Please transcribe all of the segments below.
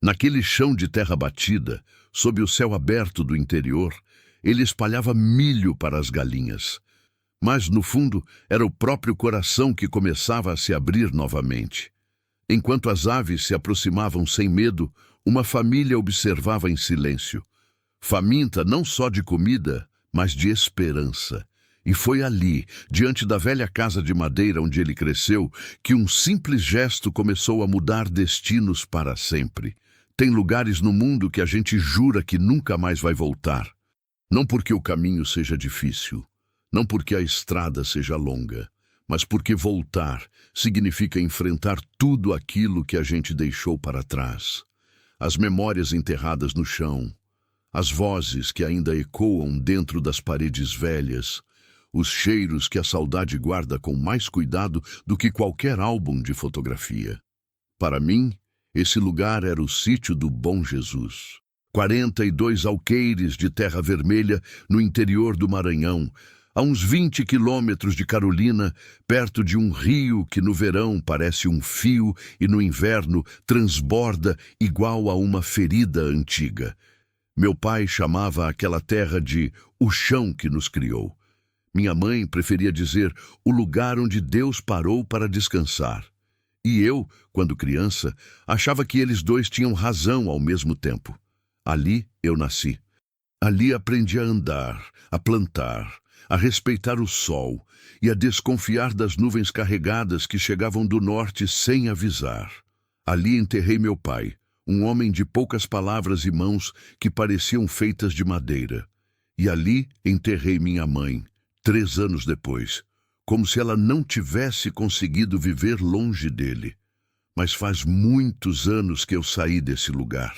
Naquele chão de terra batida, sob o céu aberto do interior, ele espalhava milho para as galinhas. Mas, no fundo, era o próprio coração que começava a se abrir novamente. Enquanto as aves se aproximavam sem medo, uma família observava em silêncio, faminta não só de comida, mas de esperança. E foi ali, diante da velha casa de madeira onde ele cresceu, que um simples gesto começou a mudar destinos para sempre. Tem lugares no mundo que a gente jura que nunca mais vai voltar. Não porque o caminho seja difícil, não porque a estrada seja longa, mas porque voltar significa enfrentar tudo aquilo que a gente deixou para trás. As memórias enterradas no chão, as vozes que ainda ecoam dentro das paredes velhas, os cheiros que a saudade guarda com mais cuidado do que qualquer álbum de fotografia. Para mim, esse lugar era o sítio do Bom Jesus. 42 alqueires de terra vermelha no interior do Maranhão, a uns 20 quilômetros de Carolina, perto de um rio que no verão parece um fio e no inverno transborda igual a uma ferida antiga. Meu pai chamava aquela terra de o chão que nos criou. Minha mãe preferia dizer o lugar onde Deus parou para descansar. E eu, quando criança, achava que eles dois tinham razão ao mesmo tempo. Ali eu nasci. Ali aprendi a andar, a plantar, a respeitar o sol e a desconfiar das nuvens carregadas que chegavam do norte sem avisar. Ali enterrei meu pai, um homem de poucas palavras e mãos que pareciam feitas de madeira. E ali enterrei minha mãe, 3 anos depois, como se ela não tivesse conseguido viver longe dele. Mas faz muitos anos que eu saí desse lugar.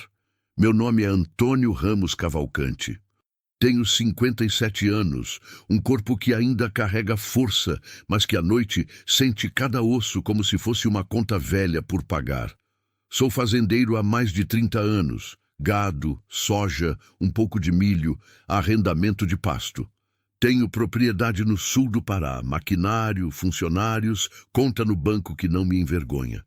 Meu nome é Antônio Ramos Cavalcante. Tenho 57 anos, um corpo que ainda carrega força, mas que à noite sente cada osso como se fosse uma conta velha por pagar. Sou fazendeiro há mais de 30 anos. Gado, soja, um pouco de milho, arrendamento de pasto. Tenho propriedade no sul do Pará, maquinário, funcionários, conta no banco que não me envergonha.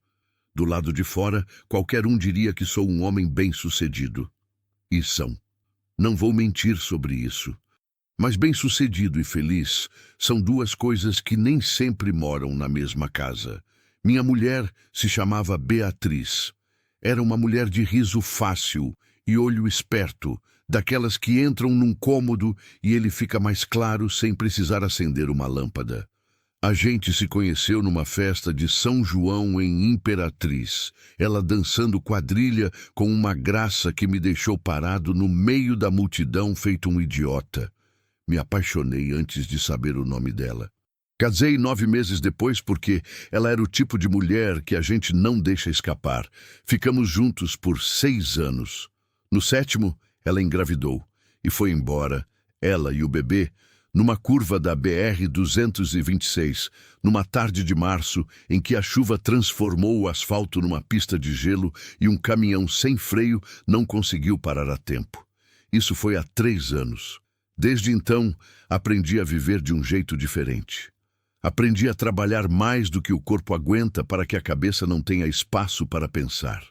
Do lado de fora, qualquer um diria que sou um homem bem-sucedido. E são. Não vou mentir sobre isso. Mas bem-sucedido e feliz são duas coisas que nem sempre moram na mesma casa. Minha mulher se chamava Beatriz. Era uma mulher de riso fácil e olho esperto, daquelas que entram num cômodo e ele fica mais claro sem precisar acender uma lâmpada. A gente se conheceu numa festa de São João em Imperatriz, ela dançando quadrilha com uma graça que me deixou parado no meio da multidão feito um idiota. Me apaixonei antes de saber o nome dela. Casei 9 meses depois porque ela era o tipo de mulher que a gente não deixa escapar. Ficamos juntos por 6 anos. No 7º, ela engravidou e foi embora, ela e o bebê, numa curva da BR-226, numa tarde de março em que a chuva transformou o asfalto numa pista de gelo e um caminhão sem freio não conseguiu parar a tempo. Isso foi há 3 anos. Desde então, aprendi a viver de um jeito diferente. Aprendi a trabalhar mais do que o corpo aguenta para que a cabeça não tenha espaço para pensar.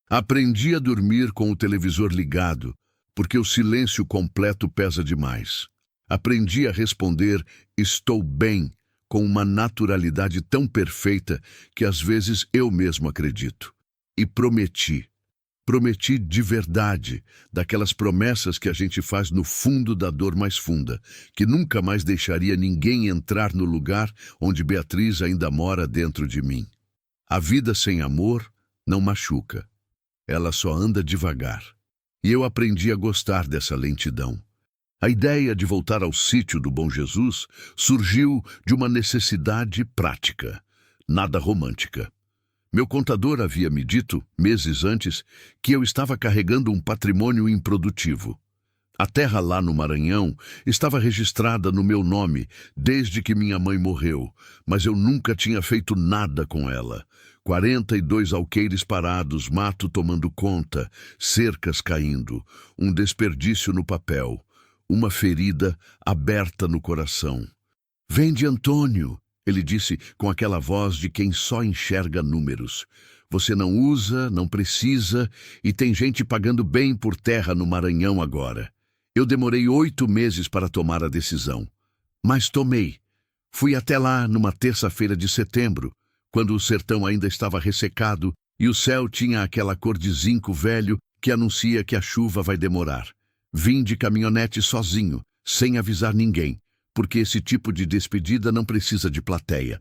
Aprendi a dormir com o televisor ligado, porque o silêncio completo pesa demais. Aprendi a responder "estou bem" com uma naturalidade tão perfeita que às vezes eu mesmo acredito. E prometi. Prometi de verdade, daquelas promessas que a gente faz no fundo da dor mais funda, que nunca mais deixaria ninguém entrar no lugar onde Beatriz ainda mora dentro de mim. A vida sem amor não machuca. Ela só anda devagar. E eu aprendi a gostar dessa lentidão. A ideia de voltar ao sítio do Bom Jesus surgiu de uma necessidade prática, nada romântica. Meu contador havia me dito, meses antes, que eu estava carregando um patrimônio improdutivo. A terra lá no Maranhão estava registrada no meu nome desde que minha mãe morreu, mas eu nunca tinha feito nada com ela. 42 alqueires parados, mato tomando conta, cercas caindo, um desperdício no papel, uma ferida aberta no coração. "Vende, Antônio", ele disse com aquela voz de quem só enxerga números. Você não usa, não precisa, e tem gente pagando bem por terra no Maranhão agora. Eu demorei 8 meses para tomar a decisão. Mas tomei. Fui até lá numa terça-feira de setembro, quando o sertão ainda estava ressecado e o céu tinha aquela cor de zinco velho que anuncia que a chuva vai demorar. Vim de caminhonete sozinho, sem avisar ninguém, porque esse tipo de despedida não precisa de plateia.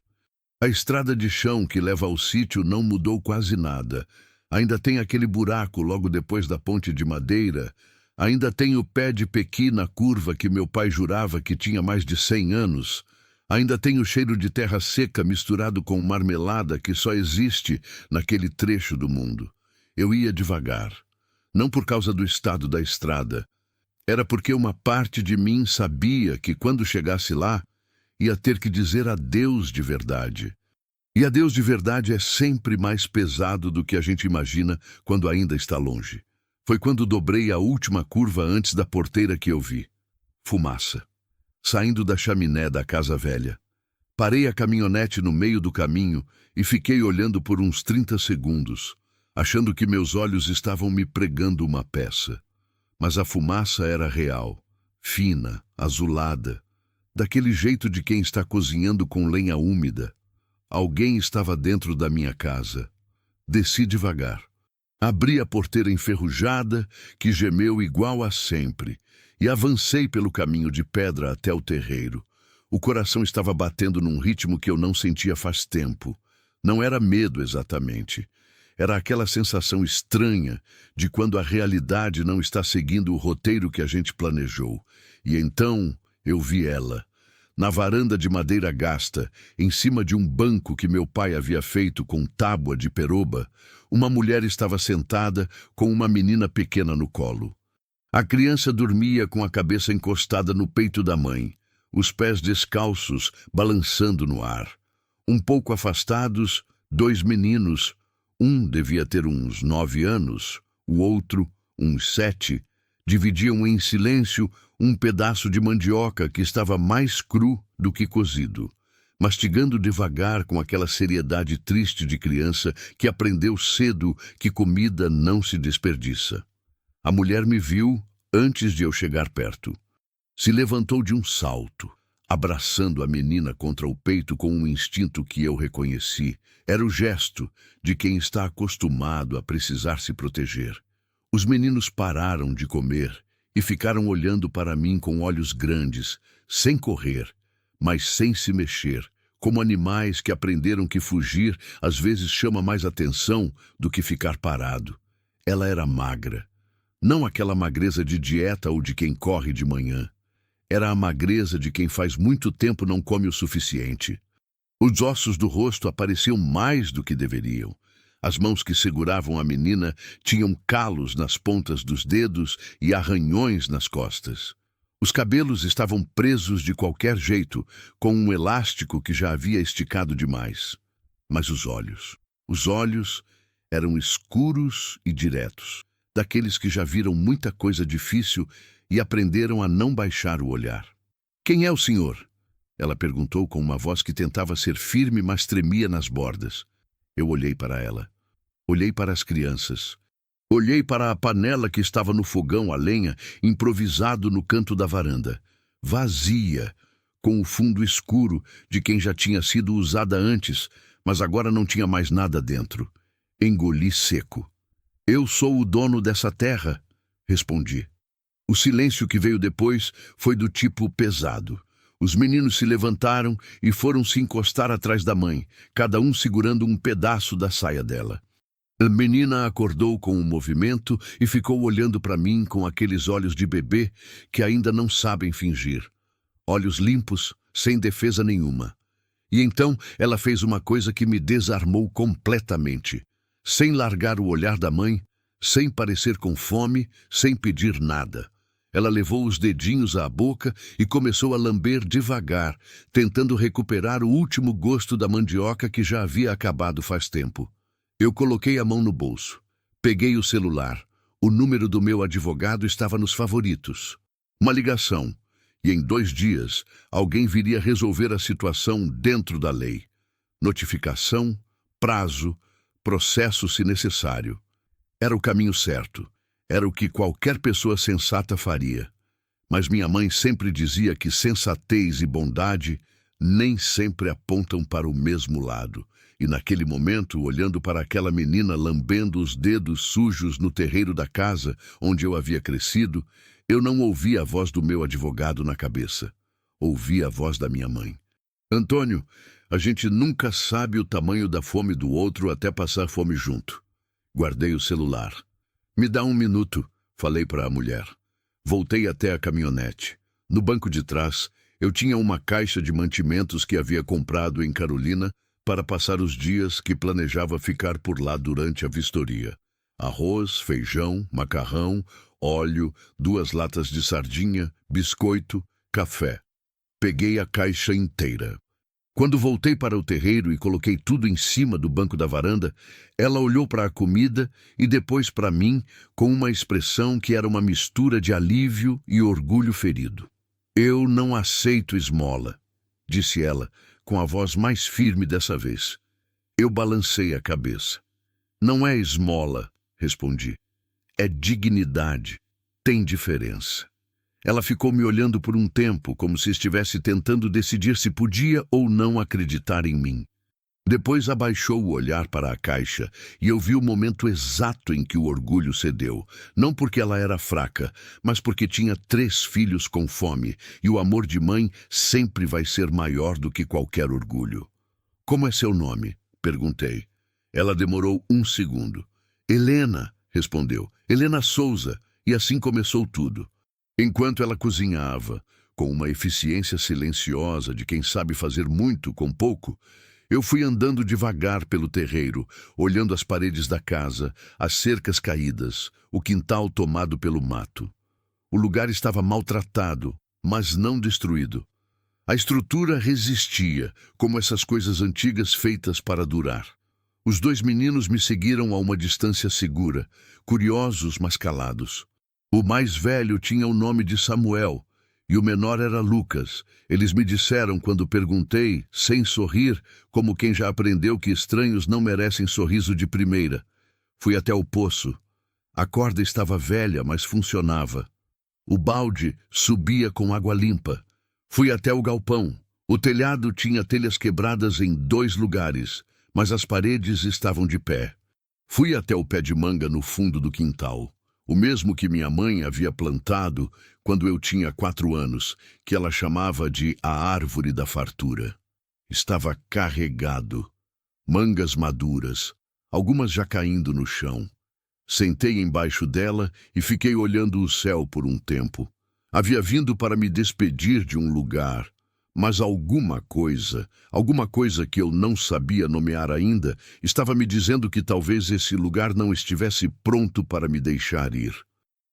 A estrada de chão que leva ao sítio não mudou quase nada. Ainda tem aquele buraco logo depois da ponte de madeira. Ainda tem o pé de pequi na curva que meu pai jurava que tinha mais de 100 anos. Ainda tem o cheiro de terra seca misturado com marmelada que só existe naquele trecho do mundo. Eu ia devagar. Não por causa do estado da estrada. Era porque uma parte de mim sabia que quando chegasse lá, ia ter que dizer adeus de verdade. E adeus de verdade é sempre mais pesado do que a gente imagina quando ainda está longe. Foi quando dobrei a última curva antes da porteira que eu vi. Fumaça. Saindo da chaminé da casa velha. Parei a caminhonete no meio do caminho e fiquei olhando por uns 30 segundos, achando que meus olhos estavam me pregando uma peça. Mas a fumaça era real, fina, azulada, daquele jeito de quem está cozinhando com lenha úmida. Alguém estava dentro da minha casa. Desci devagar. Abri a porteira enferrujada, que gemeu igual a sempre, e avancei pelo caminho de pedra até o terreiro. O coração estava batendo num ritmo que eu não sentia faz tempo. Não era medo exatamente. Era aquela sensação estranha de quando a realidade não está seguindo o roteiro que a gente planejou. E então eu vi ela. Na varanda de madeira gasta, em cima de um banco que meu pai havia feito com tábua de peroba, uma mulher estava sentada com uma menina pequena no colo. A criança dormia com a cabeça encostada no peito da mãe, os pés descalços balançando no ar. Um pouco afastados, 2 meninos, um devia ter uns 9 anos, o outro uns 7, dividiam em silêncio um pedaço de mandioca que estava mais cru do que cozido, mastigando devagar com aquela seriedade triste de criança que aprendeu cedo que comida não se desperdiça. A mulher me viu antes de eu chegar perto. Se levantou de um salto, abraçando a menina contra o peito com um instinto que eu reconheci. Era o gesto de quem está acostumado a precisar se proteger. Os meninos pararam de comer e ficaram olhando para mim com olhos grandes, sem correr, mas sem se mexer, como animais que aprenderam que fugir às vezes chama mais atenção do que ficar parado. Ela era magra. Não aquela magreza de dieta ou de quem corre de manhã. Era a magreza de quem faz muito tempo não come o suficiente. Os ossos do rosto apareciam mais do que deveriam. As mãos que seguravam a menina tinham calos nas pontas dos dedos e arranhões nas costas. Os cabelos estavam presos de qualquer jeito, com um elástico que já havia esticado demais. Mas os olhos eram escuros e diretos, daqueles que já viram muita coisa difícil e aprenderam a não baixar o olhar. "Quem é o senhor?" Ela perguntou com uma voz que tentava ser firme, mas tremia nas bordas. Eu olhei para ela. Olhei para as crianças. Olhei para a panela que estava no fogão a lenha, improvisado no canto da varanda. Vazia, com o fundo escuro de quem já tinha sido usada antes, mas agora não tinha mais nada dentro. Engoli seco. "Eu sou o dono dessa terra", respondi. O silêncio que veio depois foi do tipo pesado. Os meninos se levantaram e foram se encostar atrás da mãe, cada um segurando um pedaço da saia dela. A menina acordou com um movimento e ficou olhando para mim com aqueles olhos de bebê que ainda não sabem fingir. Olhos limpos, sem defesa nenhuma. E então ela fez uma coisa que me desarmou completamente. Sem largar o olhar da mãe, sem parecer com fome, sem pedir nada. Ela levou os dedinhos à boca e começou a lamber devagar, tentando recuperar o último gosto da mandioca que já havia acabado faz tempo. Eu coloquei a mão no bolso. Peguei o celular. O número do meu advogado estava nos favoritos. Uma ligação. E em 2 dias, alguém viria resolver a situação dentro da lei. Notificação, prazo, processo se necessário. Era o caminho certo. Era o que qualquer pessoa sensata faria. Mas minha mãe sempre dizia que sensatez e bondade nem sempre apontam para o mesmo lado. E naquele momento, olhando para aquela menina lambendo os dedos sujos no terreiro da casa onde eu havia crescido, eu não ouvi a voz do meu advogado na cabeça. Ouvi a voz da minha mãe. Antônio, a gente nunca sabe o tamanho da fome do outro até passar fome junto. Guardei o celular. Me dá 1 minuto, falei para a mulher. Voltei até a caminhonete. No banco de trás, eu tinha uma caixa de mantimentos que havia comprado em Carolina para passar os dias que planejava ficar por lá durante a vistoria. Arroz, feijão, macarrão, óleo, 2 latas de sardinha, biscoito, café. Peguei a caixa inteira. Quando voltei para o terreiro e coloquei tudo em cima do banco da varanda, ela olhou para a comida e depois para mim com uma expressão que era uma mistura de alívio e orgulho ferido. Eu não aceito esmola, disse ela, com a voz mais firme dessa vez. Eu balancei a cabeça. Não é esmola, respondi. É dignidade. Tem diferença. Ela ficou me olhando por um tempo, como se estivesse tentando decidir se podia ou não acreditar em mim. Depois abaixou o olhar para a caixa e eu vi o momento exato em que o orgulho cedeu. Não porque ela era fraca, mas porque tinha 3 filhos com fome e o amor de mãe sempre vai ser maior do que qualquer orgulho. Como é seu nome? Perguntei. Ela demorou 1 segundo. Helena, respondeu. Helena Souza. E assim começou tudo. Enquanto ela cozinhava, com uma eficiência silenciosa de quem sabe fazer muito com pouco, eu fui andando devagar pelo terreiro, olhando as paredes da casa, as cercas caídas, o quintal tomado pelo mato. O lugar estava maltratado, mas não destruído. A estrutura resistia, como essas coisas antigas feitas para durar. Os 2 meninos me seguiram a uma distância segura, curiosos, mas calados. O mais velho tinha o nome de Samuel e o menor era Lucas. Eles me disseram quando perguntei, sem sorrir, como quem já aprendeu que estranhos não merecem sorriso de primeira. Fui até o poço. A corda estava velha, mas funcionava. O balde subia com água limpa. Fui até o galpão. O telhado tinha telhas quebradas em 2 lugares, mas as paredes estavam de pé. Fui até o pé de manga no fundo do quintal. O mesmo que minha mãe havia plantado quando eu tinha 4 anos, que ela chamava de a árvore da fartura. Estava carregado. Mangas maduras, algumas já caindo no chão. Sentei embaixo dela e fiquei olhando o céu por um tempo. Havia vindo para me despedir de um lugar, mas alguma coisa que eu não sabia nomear ainda, estava me dizendo que talvez esse lugar não estivesse pronto para me deixar ir.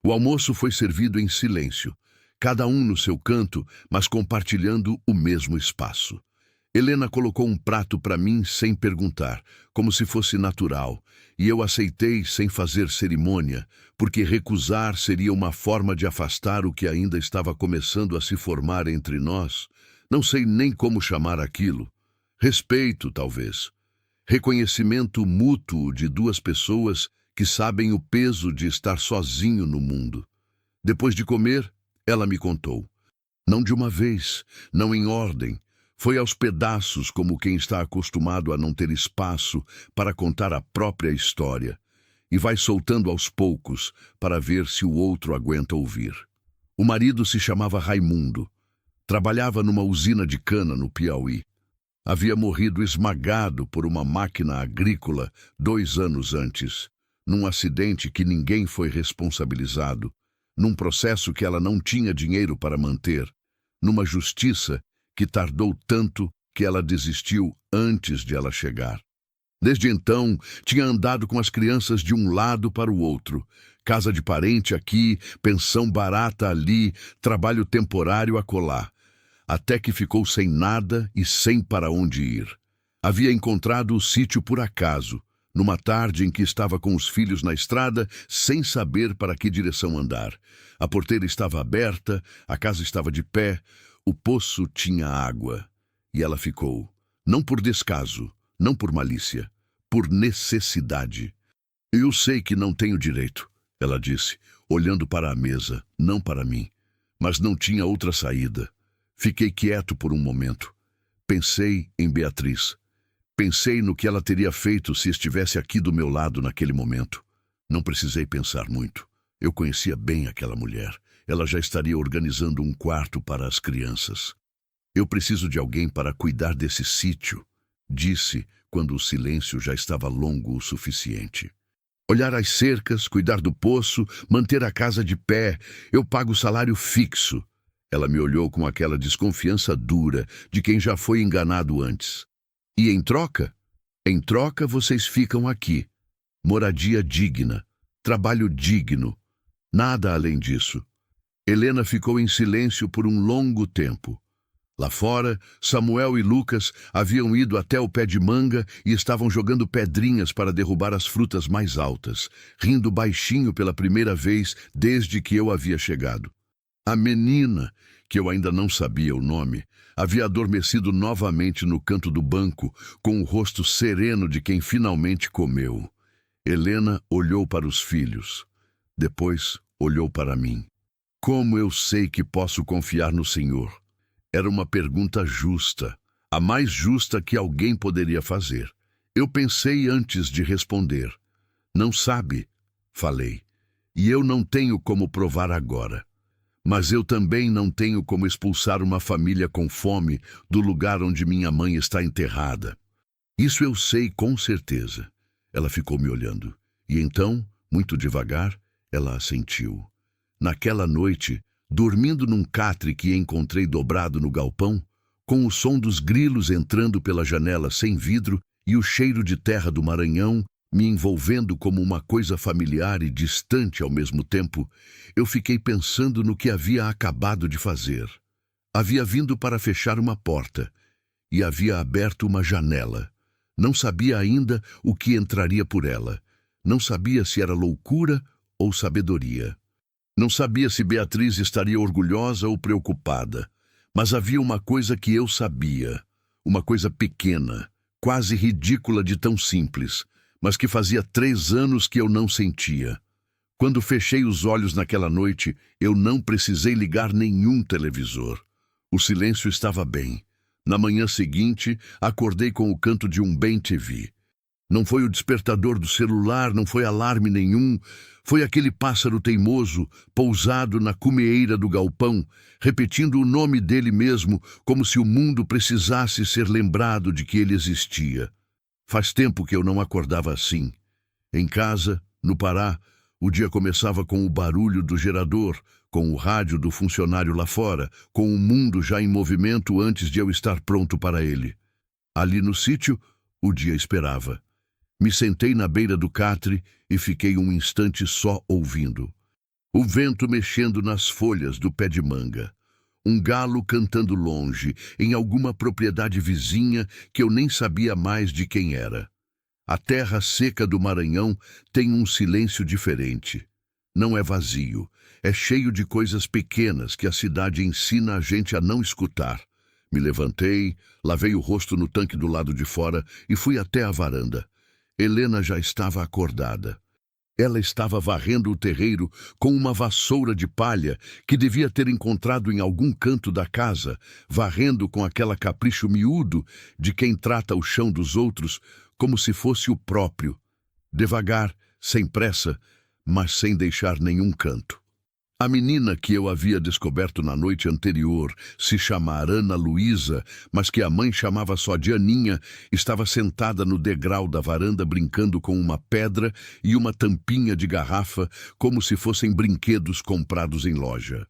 O almoço foi servido em silêncio, cada um no seu canto, mas compartilhando o mesmo espaço. Helena colocou um prato para mim sem perguntar, como se fosse natural, e eu aceitei sem fazer cerimônia, porque recusar seria uma forma de afastar o que ainda estava começando a se formar entre nós. Não sei nem como chamar aquilo. Respeito, talvez. Reconhecimento mútuo de 2 pessoas que sabem o peso de estar sozinho no mundo. Depois de comer, ela me contou. Não de uma vez, não em ordem. Foi aos pedaços, como quem está acostumado a não ter espaço para contar a própria história. E vai soltando aos poucos para ver se o outro aguenta ouvir. O marido se chamava Raimundo. Trabalhava numa usina de cana no Piauí. Havia morrido esmagado por uma máquina agrícola 2 anos antes, num acidente que ninguém foi responsabilizado, num processo que ela não tinha dinheiro para manter, numa justiça que tardou tanto que ela desistiu antes de ela chegar. Desde então, tinha andado com as crianças de um lado para o outro, casa de parente aqui, pensão barata ali, trabalho temporário acolá, até que ficou sem nada e sem para onde ir. Havia encontrado o sítio por acaso, numa tarde em que estava com os filhos na estrada, sem saber para que direção andar. A porteira estava aberta, a casa estava de pé, o poço tinha água. E ela ficou, não por descaso, não por malícia, por necessidade. Eu sei que não tenho direito, ela disse, olhando para a mesa, não para mim. Mas não tinha outra saída. Fiquei quieto por um momento. Pensei em Beatriz. Pensei no que ela teria feito se estivesse aqui do meu lado naquele momento. Não precisei pensar muito. Eu conhecia bem aquela mulher. Ela já estaria organizando um quarto para as crianças. Eu preciso de alguém para cuidar desse sítio, disse quando o silêncio já estava longo o suficiente. Olhar as cercas, cuidar do poço, manter a casa de pé. Eu pago salário fixo. Ela me olhou com aquela desconfiança dura de quem já foi enganado antes. E em troca? Em troca vocês ficam aqui. Moradia digna, trabalho digno. Nada além disso. Helena ficou em silêncio por um longo tempo. Lá fora, Samuel e Lucas haviam ido até o pé de manga e estavam jogando pedrinhas para derrubar as frutas mais altas, rindo baixinho pela primeira vez desde que eu havia chegado. A menina, que eu ainda não sabia o nome, havia adormecido novamente no canto do banco, com o rosto sereno de quem finalmente comeu. Helena olhou para os filhos. Depois olhou para mim. Como eu sei que posso confiar no Senhor? Era uma pergunta justa, a mais justa que alguém poderia fazer. Eu pensei antes de responder. Não sabe, falei, e eu não tenho como provar agora. Mas eu também não tenho como expulsar uma família com fome do lugar onde minha mãe está enterrada. Isso eu sei com certeza. Ela ficou me olhando, e então, muito devagar, ela assentiu. Naquela noite, dormindo num catre que encontrei dobrado no galpão, com o som dos grilos entrando pela janela sem vidro e o cheiro de terra do Maranhão me envolvendo como uma coisa familiar e distante ao mesmo tempo, eu fiquei pensando no que havia acabado de fazer. Havia vindo para fechar uma porta e havia aberto uma janela. Não sabia ainda o que entraria por ela. Não sabia se era loucura ou sabedoria. Não sabia se Beatriz estaria orgulhosa ou preocupada, mas havia uma coisa que eu sabia, uma coisa pequena, quase ridícula de tão simples, mas que fazia 3 anos que eu não sentia. Quando fechei os olhos naquela noite, eu não precisei ligar nenhum televisor. O silêncio estava bem. Na manhã seguinte, acordei com o canto de um Bem TV. Não foi o despertador do celular, não foi alarme nenhum. Foi aquele pássaro teimoso, pousado na cumeeira do galpão, repetindo o nome dele mesmo, como se o mundo precisasse ser lembrado de que ele existia. Faz tempo que eu não acordava assim. Em casa, no Pará, o dia começava com o barulho do gerador, com o rádio do funcionário lá fora, com o mundo já em movimento antes de eu estar pronto para ele. Ali no sítio, o dia esperava. Me sentei na beira do catre e fiquei um instante só ouvindo. O vento mexendo nas folhas do pé de manga. Um galo cantando longe, em alguma propriedade vizinha que eu nem sabia mais de quem era. A terra seca do Maranhão tem um silêncio diferente. Não é vazio, é cheio de coisas pequenas que a cidade ensina a gente a não escutar. Me levantei, lavei o rosto no tanque do lado de fora e fui até a varanda. Helena já estava acordada. Ela estava varrendo o terreiro com uma vassoura de palha que devia ter encontrado em algum canto da casa, varrendo com aquela capricho miúdo de quem trata o chão dos outros como se fosse o próprio. Devagar, sem pressa, mas sem deixar nenhum canto. A menina que eu havia descoberto na noite anterior se chamar Ana Luísa, mas que a mãe chamava só de Aninha, estava sentada no degrau da varanda brincando com uma pedra e uma tampinha de garrafa como se fossem brinquedos comprados em loja.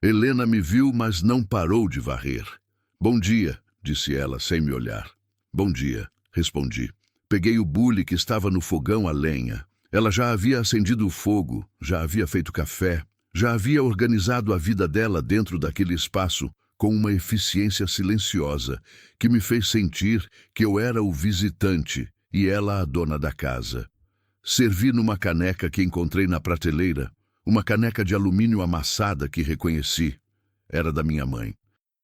Helena me viu, mas não parou de varrer. "Bom dia", disse ela, sem me olhar. "Bom dia", respondi. Peguei o bule que estava no fogão a lenha. Ela já havia acendido o fogo, já havia feito café, já havia organizado a vida dela dentro daquele espaço com uma eficiência silenciosa que me fez sentir que eu era o visitante e ela a dona da casa. Servi numa caneca que encontrei na prateleira, uma caneca de alumínio amassada que reconheci. Era da minha mãe.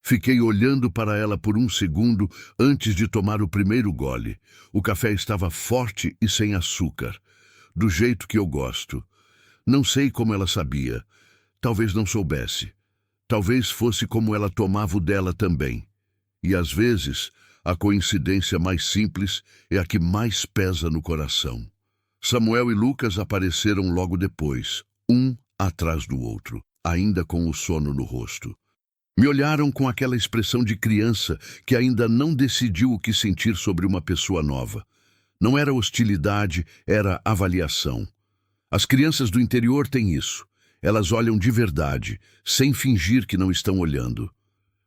Fiquei olhando para ela por um segundo antes de tomar o primeiro gole. O café estava forte e sem açúcar, do jeito que eu gosto. Não sei como ela sabia. Talvez não soubesse. Talvez fosse como ela tomava o dela também. E às vezes, a coincidência mais simples é a que mais pesa no coração. Samuel e Lucas apareceram logo depois, um atrás do outro, ainda com o sono no rosto. Me olharam com aquela expressão de criança que ainda não decidiu o que sentir sobre uma pessoa nova. Não era hostilidade, era avaliação. As crianças do interior têm isso. Elas olham de verdade, sem fingir que não estão olhando.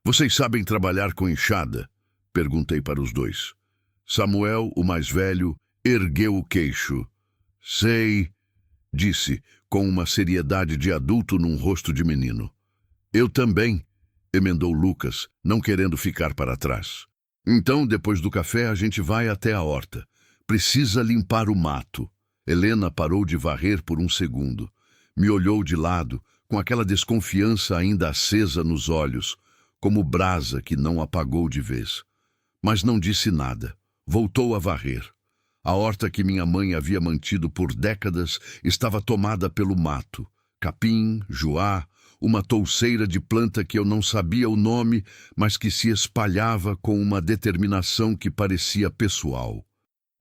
Vocês sabem trabalhar com enxada? Perguntei para os dois. Samuel, o mais velho, ergueu o queixo. Sei, disse, com uma seriedade de adulto num rosto de menino. Eu também, emendou Lucas, não querendo ficar para trás. Então, depois do café, a gente vai até a horta. Precisa limpar o mato. Helena parou de varrer por um segundo. Me olhou de lado, com aquela desconfiança ainda acesa nos olhos, como brasa que não apagou de vez. Mas não disse nada. Voltou a varrer. A horta que minha mãe havia mantido por décadas estava tomada pelo mato. Capim, joá, uma touceira de planta que eu não sabia o nome, mas que se espalhava com uma determinação que parecia pessoal.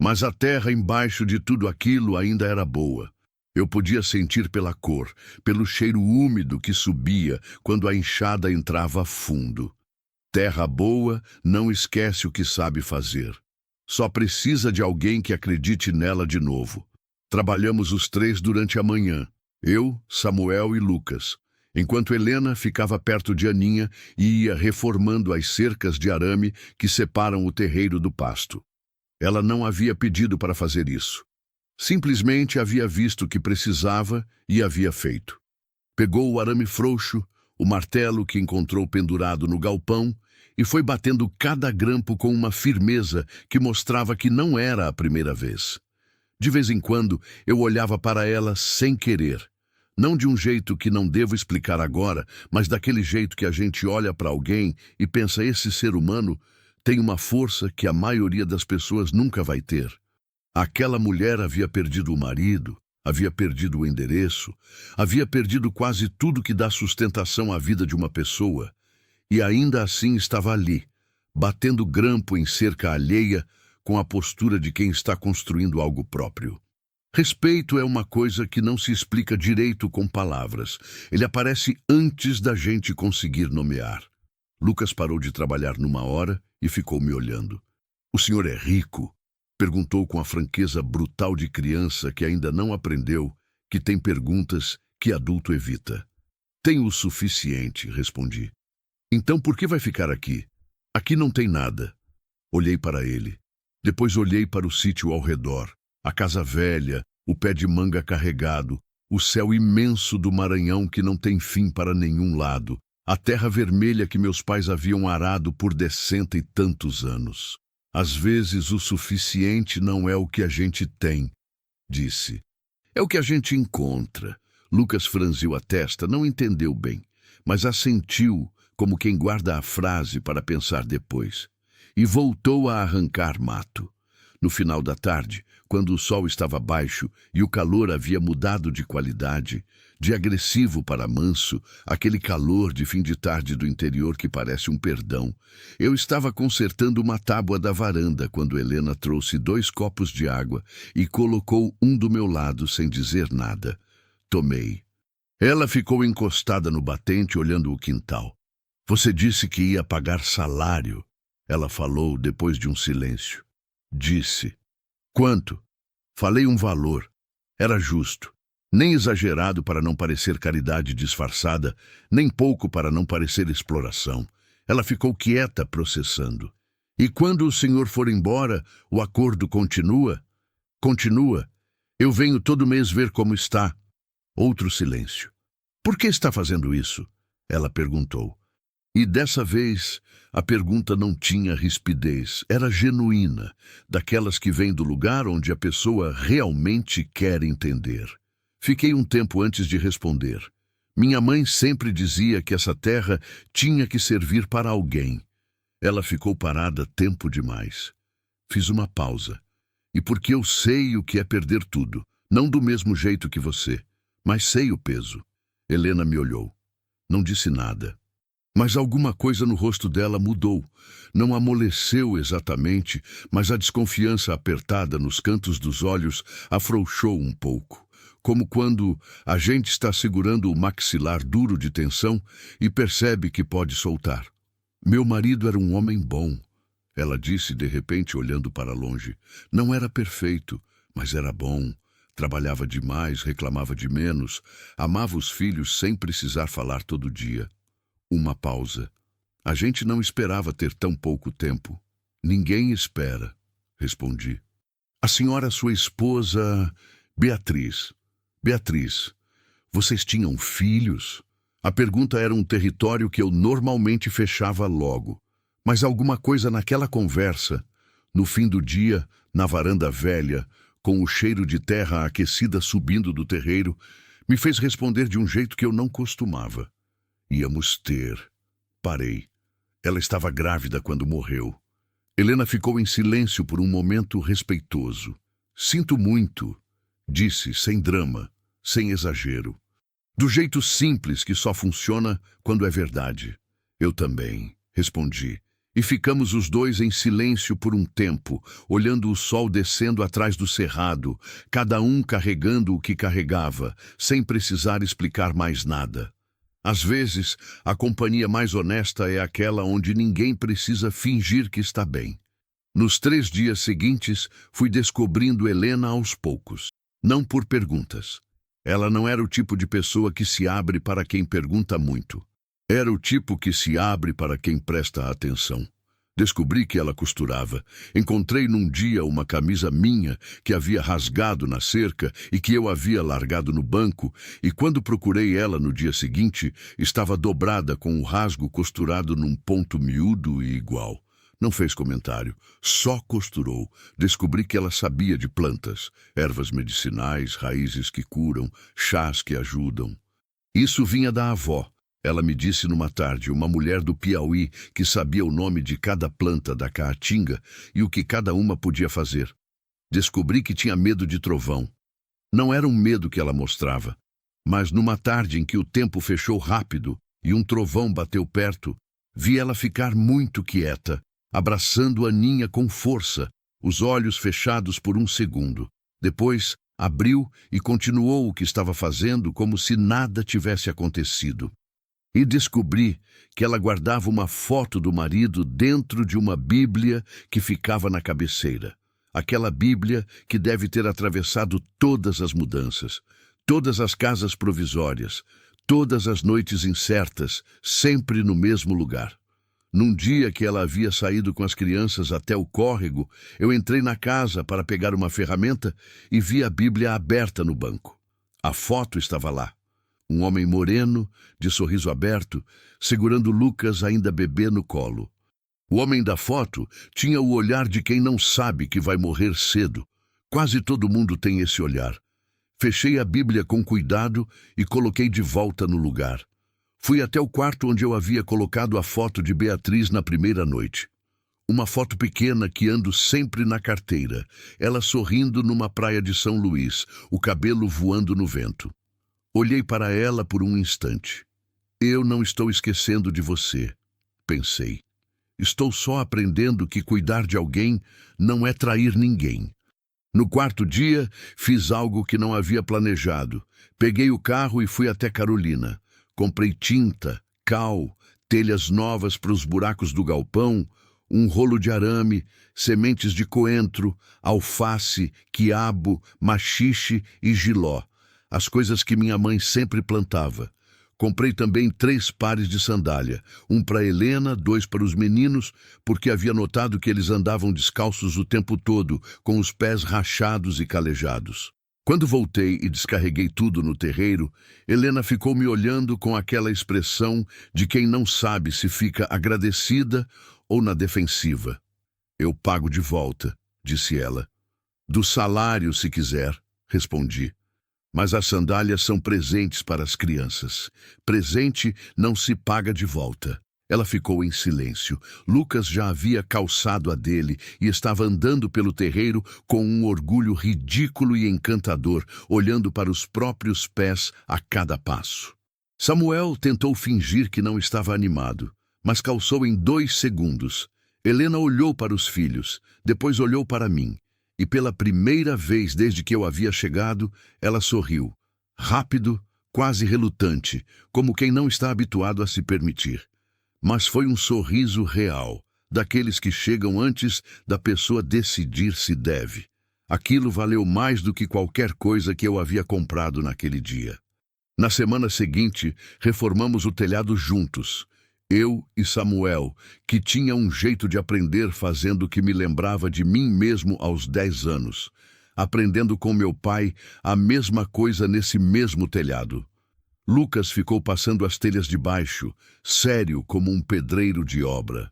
Mas a terra embaixo de tudo aquilo ainda era boa. Eu podia sentir pela cor, pelo cheiro úmido que subia quando a enxada entrava fundo. Terra boa não esquece o que sabe fazer. Só precisa de alguém que acredite nela de novo. Trabalhamos os três durante a manhã, eu, Samuel e Lucas, enquanto Helena ficava perto de Aninha e ia reformando as cercas de arame que separam o terreiro do pasto. Ela não havia pedido para fazer isso. Simplesmente havia visto o que precisava e havia feito. Pegou o arame frouxo, o martelo que encontrou pendurado no galpão, e foi batendo cada grampo com uma firmeza que mostrava que não era a primeira vez. De vez em quando, eu olhava para ela sem querer. Não de um jeito que não devo explicar agora, mas daquele jeito que a gente olha para alguém e pensa: esse ser humano tem uma força que a maioria das pessoas nunca vai ter. Aquela mulher havia perdido o marido, havia perdido o endereço, havia perdido quase tudo que dá sustentação à vida de uma pessoa, e ainda assim estava ali, batendo grampo em cerca alheia, com a postura de quem está construindo algo próprio. Respeito é uma coisa que não se explica direito com palavras. Ele aparece antes da gente conseguir nomear. Lucas parou de trabalhar numa hora e ficou me olhando. "O senhor é rico?" Perguntou com a franqueza brutal de criança que ainda não aprendeu que tem perguntas que adulto evita. "Tenho o suficiente", respondi. "Então por que vai ficar aqui? Aqui não tem nada." Olhei para ele. Depois olhei para o sítio ao redor. A casa velha, o pé de manga carregado, o céu imenso do Maranhão que não tem fim para nenhum lado, a terra vermelha que meus pais haviam arado por 60 e tantos anos. "Às vezes o suficiente não é o que a gente tem", disse. "É o que a gente encontra." Lucas franziu a testa, não entendeu bem, mas assentiu como quem guarda a frase para pensar depois. E voltou a arrancar mato. No final da tarde, quando o sol estava baixo e o calor havia mudado de qualidade, de agressivo para manso, aquele calor de fim de tarde do interior que parece um perdão, eu estava consertando uma tábua da varanda quando Helena trouxe 2 copos de água e colocou um do meu lado sem dizer nada. Tomei. Ela ficou encostada no batente olhando o quintal. "Você disse que ia pagar salário", ela falou depois de um silêncio. Disse. "Quanto?" Falei um valor. Era justo. Nem exagerado para não parecer caridade disfarçada, nem pouco para não parecer exploração. Ela ficou quieta, processando. "E quando o senhor for embora, o acordo continua?" "Continua. Eu venho todo mês ver como está." Outro silêncio. "Por que está fazendo isso?" ela perguntou. E dessa vez, a pergunta não tinha rispidez, era genuína, daquelas que vêm do lugar onde a pessoa realmente quer entender. Fiquei um tempo antes de responder. Minha mãe sempre dizia que essa terra tinha que servir para alguém. Ela ficou parada tempo demais. Fiz uma pausa. E porque eu sei o que é perder tudo, não do mesmo jeito que você, mas sei o peso. Helena me olhou. Não disse nada. Mas alguma coisa no rosto dela mudou. Não amoleceu exatamente, mas a desconfiança apertada nos cantos dos olhos afrouxou um pouco. Como quando a gente está segurando o maxilar duro de tensão e percebe que pode soltar. Meu marido era um homem bom, ela disse de repente olhando para longe. Não era perfeito, mas era bom. Trabalhava demais, reclamava de menos, amava os filhos sem precisar falar todo dia. Uma pausa. A gente não esperava ter tão pouco tempo. Ninguém espera, respondi. A senhora, sua esposa, Beatriz. Beatriz, vocês tinham filhos? A pergunta era um território que eu normalmente fechava logo. Mas alguma coisa naquela conversa, no fim do dia, na varanda velha, com o cheiro de terra aquecida subindo do terreiro, me fez responder de um jeito que eu não costumava. Íamos ter. Parei. Ela estava grávida quando morreu. Helena ficou em silêncio por um momento respeitoso. Sinto muito, disse, sem drama, sem exagero. Do jeito simples que só funciona quando é verdade. Eu também, respondi. E ficamos os dois em silêncio por um tempo, olhando o sol descendo atrás do cerrado, cada um carregando o que carregava, sem precisar explicar mais nada. Às vezes, a companhia mais honesta é aquela onde ninguém precisa fingir que está bem. Nos 3 dias seguintes, fui descobrindo Helena aos poucos. Não por perguntas. Ela não era o tipo de pessoa que se abre para quem pergunta muito. Era o tipo que se abre para quem presta atenção. Descobri que ela costurava. Encontrei num dia uma camisa minha que havia rasgado na cerca e que eu havia largado no banco, e quando procurei ela no dia seguinte, estava dobrada com o rasgo costurado num ponto miúdo e igual. Não fez comentário, só costurou. Descobri que ela sabia de plantas, ervas medicinais, raízes que curam, chás que ajudam. Isso vinha da avó. Ela me disse numa tarde, uma mulher do Piauí que sabia o nome de cada planta da caatinga e o que cada uma podia fazer. Descobri que tinha medo de trovão. Não era um medo que ela mostrava, mas numa tarde em que o tempo fechou rápido e um trovão bateu perto, vi ela ficar muito quieta, abraçando Aninha com força, os olhos fechados por um segundo. Depois, abriu e continuou o que estava fazendo como se nada tivesse acontecido. E descobri que ela guardava uma foto do marido dentro de uma Bíblia que ficava na cabeceira. Aquela Bíblia que deve ter atravessado todas as mudanças, todas as casas provisórias, todas as noites incertas, sempre no mesmo lugar. Num dia que ela havia saído com as crianças até o córrego, eu entrei na casa para pegar uma ferramenta e vi a Bíblia aberta no banco. A foto estava lá. Um homem moreno, de sorriso aberto, segurando Lucas ainda bebê no colo. O homem da foto tinha o olhar de quem não sabe que vai morrer cedo. Quase todo mundo tem esse olhar. Fechei a Bíblia com cuidado e coloquei de volta no lugar. Fui até o quarto onde eu havia colocado a foto de Beatriz na primeira noite. Uma foto pequena que ando sempre na carteira, ela sorrindo numa praia de São Luís, o cabelo voando no vento. Olhei para ela por um instante. Eu não estou esquecendo de você, pensei. Estou só aprendendo que cuidar de alguém não é trair ninguém. No 4º dia, fiz algo que não havia planejado. Peguei o carro e fui até Carolina. Comprei tinta, cal, telhas novas para os buracos do galpão, um rolo de arame, sementes de coentro, alface, quiabo, maxixe e jiló. As coisas que minha mãe sempre plantava. Comprei também 3 pares de sandália, um para Helena, 2 para os meninos, porque havia notado que eles andavam descalços o tempo todo, com os pés rachados e calejados. Quando voltei e descarreguei tudo no terreiro, Helena ficou me olhando com aquela expressão de quem não sabe se fica agradecida ou na defensiva. Eu pago de volta, disse ela. Do salário, se quiser, respondi. Mas as sandálias são presentes para as crianças. Presente não se paga de volta. Ela ficou em silêncio. Lucas já havia calçado a dele e estava andando pelo terreiro com um orgulho ridículo e encantador, olhando para os próprios pés a cada passo. Samuel tentou fingir que não estava animado, mas calçou em 2 segundos. Helena olhou para os filhos, depois olhou para mim. E pela primeira vez desde que eu havia chegado, ela sorriu. Rápido, quase relutante, como quem não está habituado a se permitir. Mas foi um sorriso real, daqueles que chegam antes da pessoa decidir se deve. Aquilo valeu mais do que qualquer coisa que eu havia comprado naquele dia. Na semana seguinte, reformamos o telhado juntos. Eu e Samuel, que tinha um jeito de aprender fazendo o que me lembrava de mim mesmo aos 10 anos. Aprendendo com meu pai a mesma coisa nesse mesmo telhado. Lucas ficou passando as telhas de baixo, sério como um pedreiro de obra.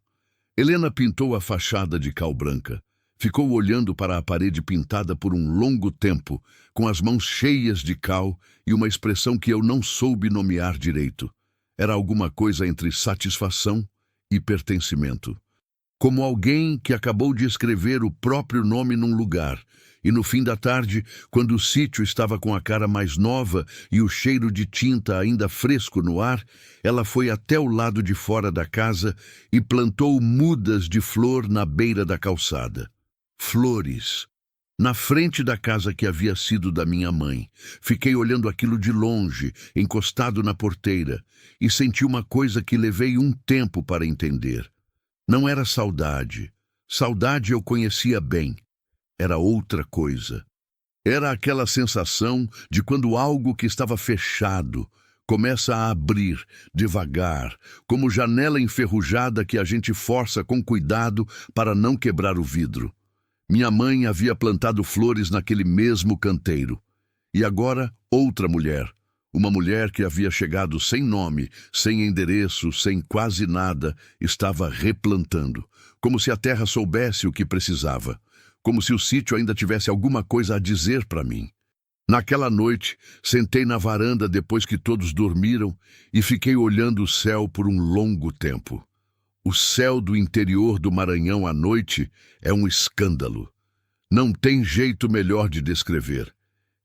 Helena pintou a fachada de cal branca. Ficou olhando para a parede pintada por um longo tempo, com as mãos cheias de cal e uma expressão que eu não soube nomear direito. Era alguma coisa entre satisfação e pertencimento. Como alguém que acabou de escrever o próprio nome num lugar, e no fim da tarde, quando o sítio estava com a cara mais nova e o cheiro de tinta ainda fresco no ar, ela foi até o lado de fora da casa e plantou mudas de flor na beira da calçada. Flores. Na frente da casa que havia sido da minha mãe. Fiquei olhando aquilo de longe, encostado na porteira, e senti uma coisa que levei um tempo para entender. Não era saudade. Saudade eu conhecia bem. Era outra coisa. Era aquela sensação de quando algo que estava fechado começa a abrir, devagar, como janela enferrujada que a gente força com cuidado para não quebrar o vidro. Minha mãe havia plantado flores naquele mesmo canteiro. E agora, outra mulher. Uma mulher que havia chegado sem nome, sem endereço, sem quase nada, estava replantando. Como se a terra soubesse o que precisava. Como se o sítio ainda tivesse alguma coisa a dizer para mim. Naquela noite, sentei na varanda depois que todos dormiram e fiquei olhando o céu por um longo tempo. O céu do interior do Maranhão à noite é um escândalo. Não tem jeito melhor de descrever.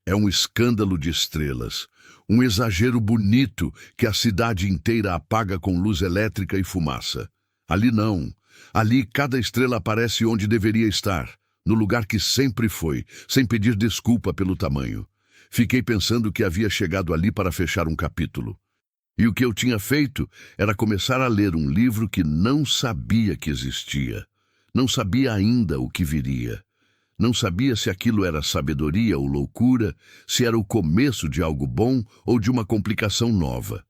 É um escândalo de estrelas. Um exagero bonito que a cidade inteira apaga com luz elétrica e fumaça. Ali não. Ali cada estrela aparece onde deveria estar, no lugar que sempre foi, sem pedir desculpa pelo tamanho. Fiquei pensando que havia chegado ali para fechar um capítulo. E o que eu tinha feito era começar a ler um livro que não sabia que existia. Não sabia ainda o que viria. Não sabia se aquilo era sabedoria ou loucura, se era o começo de algo bom ou de uma complicação nova.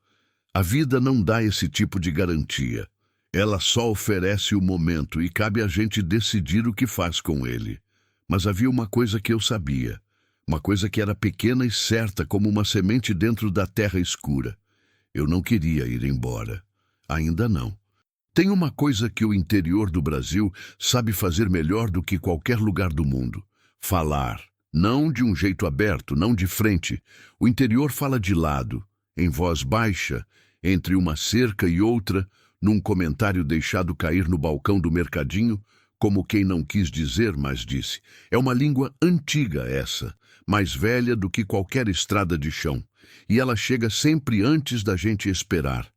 A vida não dá esse tipo de garantia. Ela só oferece o momento e cabe a gente decidir o que faz com ele. Mas havia uma coisa que eu sabia. Uma coisa que era pequena e certa como uma semente dentro da terra escura. Eu não queria ir embora. Ainda não. Tem uma coisa que o interior do Brasil sabe fazer melhor do que qualquer lugar do mundo. Falar. Não de um jeito aberto, não de frente. O interior fala de lado, em voz baixa, entre uma cerca e outra, num comentário deixado cair no balcão do mercadinho, como quem não quis dizer, mas disse. É uma língua antiga essa, mais velha do que qualquer estrada de chão. E ela chega sempre antes da gente esperar.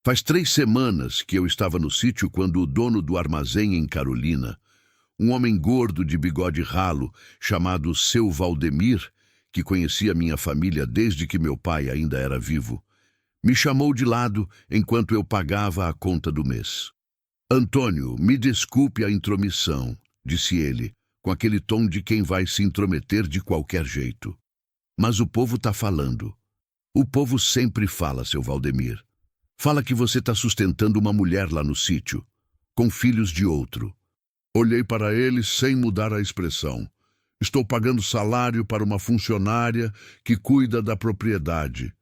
Faz 3 semanas que eu estava no sítio quando o dono do armazém em Carolina, um homem gordo de bigode ralo, chamado Seu Valdemir, que conhecia minha família desde que meu pai ainda era vivo, me chamou de lado enquanto eu pagava a conta do mês. Antônio, me desculpe a intromissão, disse ele, com aquele tom de quem vai se intrometer de qualquer jeito. Mas o povo está falando. O povo sempre fala, seu Valdemir. Fala que você está sustentando uma mulher lá no sítio, com filhos de outro. Olhei para ele sem mudar a expressão. Estou pagando salário para uma funcionária que cuida da propriedade.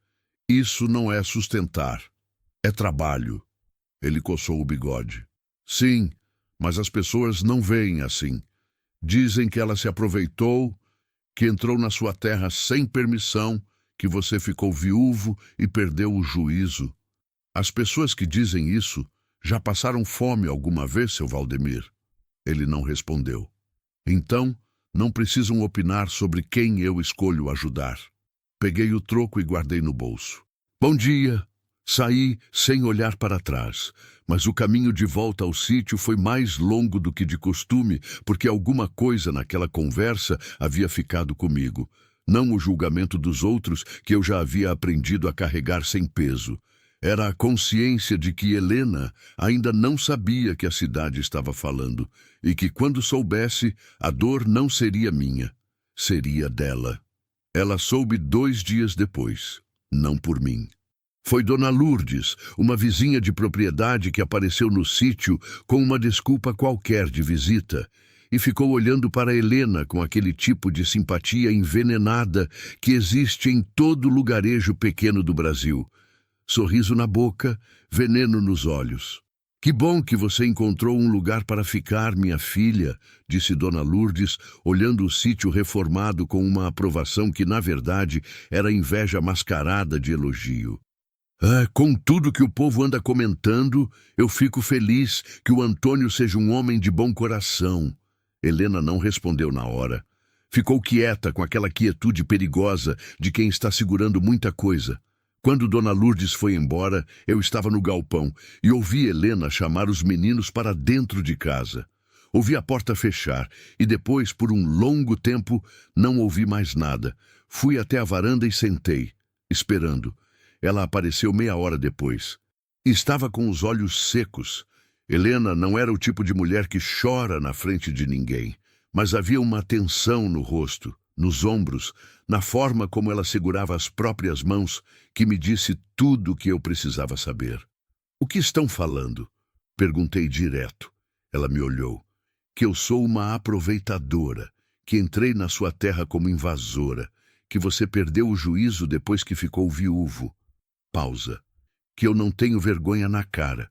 Isso não é sustentar. É trabalho. Ele coçou o bigode. Sim, mas as pessoas não veem assim. Dizem que ela se aproveitou, que entrou na sua terra sem permissão que você ficou viúvo e perdeu o juízo. As pessoas que dizem isso já passaram fome alguma vez, seu Valdemir? Ele não respondeu. Então, não precisam opinar sobre quem eu escolho ajudar. Peguei o troco e guardei no bolso. Bom dia! Saí sem olhar para trás, mas o caminho de volta ao sítio foi mais longo do que de costume, porque alguma coisa naquela conversa havia ficado comigo. Não o julgamento dos outros, que eu já havia aprendido a carregar sem peso. Era a consciência de que Helena ainda não sabia que a cidade estava falando, e que quando soubesse, a dor não seria minha, seria dela. Ela soube 2 dias depois, não por mim. Foi Dona Lourdes, uma vizinha de propriedade que apareceu no sítio com uma desculpa qualquer de visita e ficou olhando para Helena com aquele tipo de simpatia envenenada que existe em todo lugarejo pequeno do Brasil. Sorriso na boca, veneno nos olhos. Que bom que você encontrou um lugar para ficar, minha filha, disse Dona Lourdes, olhando o sítio reformado com uma aprovação que, na verdade, era inveja mascarada de elogio. Com tudo que o povo anda comentando, eu fico feliz que o Antônio seja um homem de bom coração. Helena não respondeu na hora. Ficou quieta com aquela quietude perigosa de quem está segurando muita coisa. Quando Dona Lourdes foi embora, eu estava no galpão e ouvi Helena chamar os meninos para dentro de casa. Ouvi a porta fechar e depois, por um longo tempo, não ouvi mais nada. Fui até a varanda e sentei, esperando. Ela apareceu meia hora depois. Estava com os olhos secos. Helena não era o tipo de mulher que chora na frente de ninguém, mas havia uma tensão no rosto, nos ombros, na forma como ela segurava as próprias mãos, que me disse tudo o que eu precisava saber. O que estão falando? Perguntei direto. Ela me olhou. Que eu sou uma aproveitadora, que entrei na sua terra como invasora, que você perdeu o juízo depois que ficou viúvo. Pausa. Que eu não tenho vergonha na cara.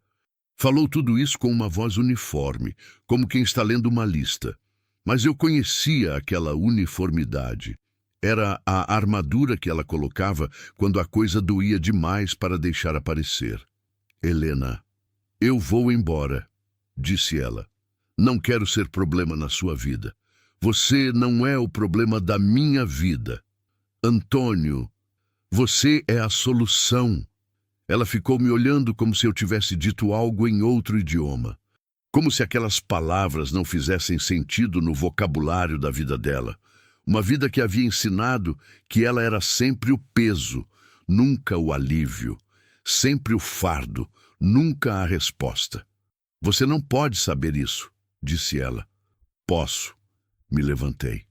Falou tudo isso com uma voz uniforme, como quem está lendo uma lista. Mas eu conhecia aquela uniformidade. Era a armadura que ela colocava quando a coisa doía demais para deixar aparecer. Helena, eu vou embora, disse ela. Não quero ser problema na sua vida. Você não é o problema da minha vida. Antônio, você é a solução. Ela ficou me olhando como se eu tivesse dito algo em outro idioma. Como se aquelas palavras não fizessem sentido no vocabulário da vida dela. Uma vida que havia ensinado que ela era sempre o peso, nunca o alívio. Sempre o fardo, nunca a resposta. Você não pode saber isso, disse ela. Posso. Me levantei.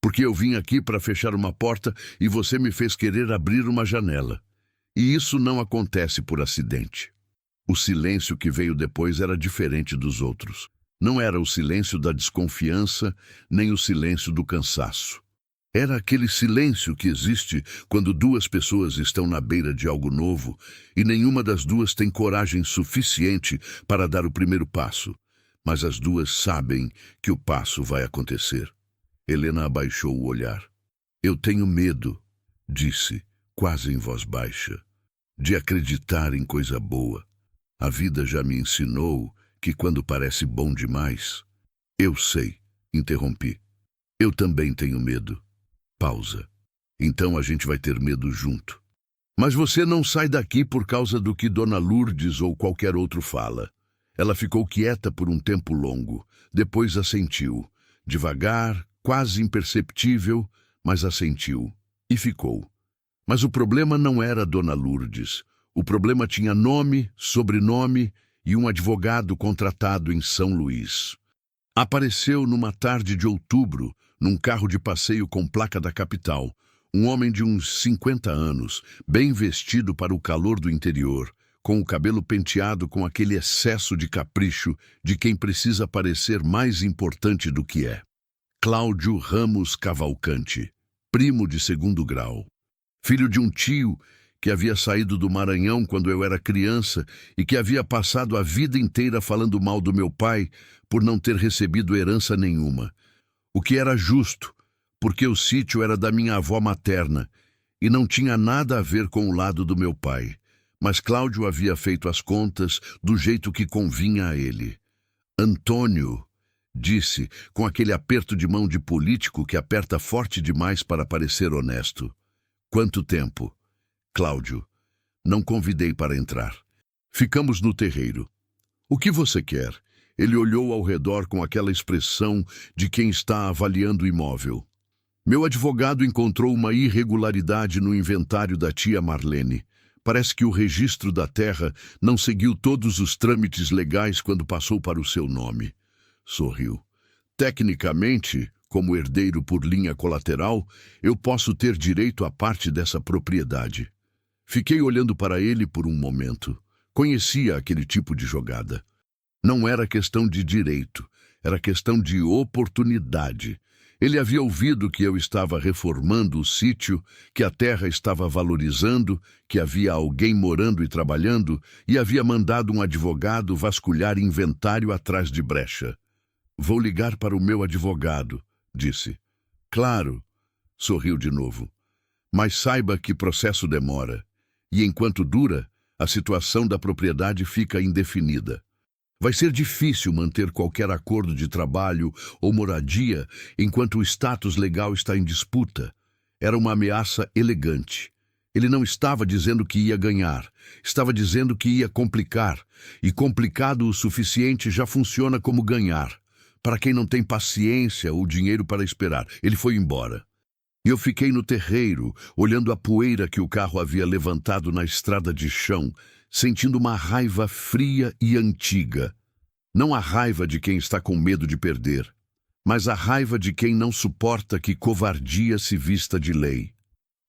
Porque eu vim aqui para fechar uma porta e você me fez querer abrir uma janela. E isso não acontece por acidente. O silêncio que veio depois era diferente dos outros. Não era o silêncio da desconfiança, nem o silêncio do cansaço. Era aquele silêncio que existe quando 2 pessoas estão na beira de algo novo e nenhuma das 2 tem coragem suficiente para dar o primeiro passo, mas as 2 sabem que o passo vai acontecer. Helena abaixou o olhar. Eu tenho medo, disse, quase em voz baixa, de acreditar em coisa boa. A vida já me ensinou que quando parece bom demais... Eu sei, interrompi. Eu também tenho medo. Pausa. Então a gente vai ter medo junto. Mas você não sai daqui por causa do que Dona Lourdes ou qualquer outro fala. Ela ficou quieta por um tempo longo. Depois assentiu. Devagar, quase imperceptível, mas assentiu. E ficou. Mas o problema não era Dona Lourdes. O problema tinha nome, sobrenome e um advogado contratado em São Luís. Apareceu numa tarde de outubro, num carro de passeio com placa da capital, um homem de uns 50 anos, bem vestido para o calor do interior, com o cabelo penteado com aquele excesso de capricho de quem precisa parecer mais importante do que é. Cláudio Ramos Cavalcante, primo de 2º grau. Filho de um tio que havia saído do Maranhão quando eu era criança e que havia passado a vida inteira falando mal do meu pai por não ter recebido herança nenhuma. O que era justo, porque o sítio era da minha avó materna, E não tinha nada a ver com o lado do meu pai. Mas Cláudio havia feito as contas do jeito que convinha a ele. Antônio, disse, com aquele aperto de mão de político que aperta forte demais para parecer honesto. Quanto tempo? Cláudio, não convidei para entrar. Ficamos no terreiro. O que você quer? Ele olhou ao redor com aquela expressão de quem está avaliando o imóvel. Meu advogado encontrou uma irregularidade no inventário da tia Marlene. Parece que o registro da terra não seguiu todos os trâmites legais quando passou para o seu nome. Sorriu. Tecnicamente, como herdeiro por linha colateral, eu posso ter direito à parte dessa propriedade. Fiquei olhando para ele por um momento. Conhecia aquele tipo de jogada. Não era questão de direito, era questão de oportunidade. Ele havia ouvido que eu estava reformando o sítio, que a terra estava valorizando, que havia alguém morando e trabalhando, e havia mandado um advogado vasculhar inventário atrás de brecha. Vou ligar para o meu advogado, disse. Claro, sorriu de novo. Mas saiba que processo demora. E enquanto dura, a situação da propriedade fica indefinida. Vai ser difícil manter qualquer acordo de trabalho ou moradia enquanto o status legal está em disputa. Era uma ameaça elegante. Ele não estava dizendo que ia ganhar, estava dizendo que ia complicar. E complicado o suficiente já funciona como ganhar. Para quem não tem paciência ou dinheiro para esperar, ele foi embora. E eu fiquei no terreiro, olhando a poeira que o carro havia levantado na estrada de chão, sentindo uma raiva fria e antiga. Não a raiva de quem está com medo de perder, mas a raiva de quem não suporta que covardia se vista de lei.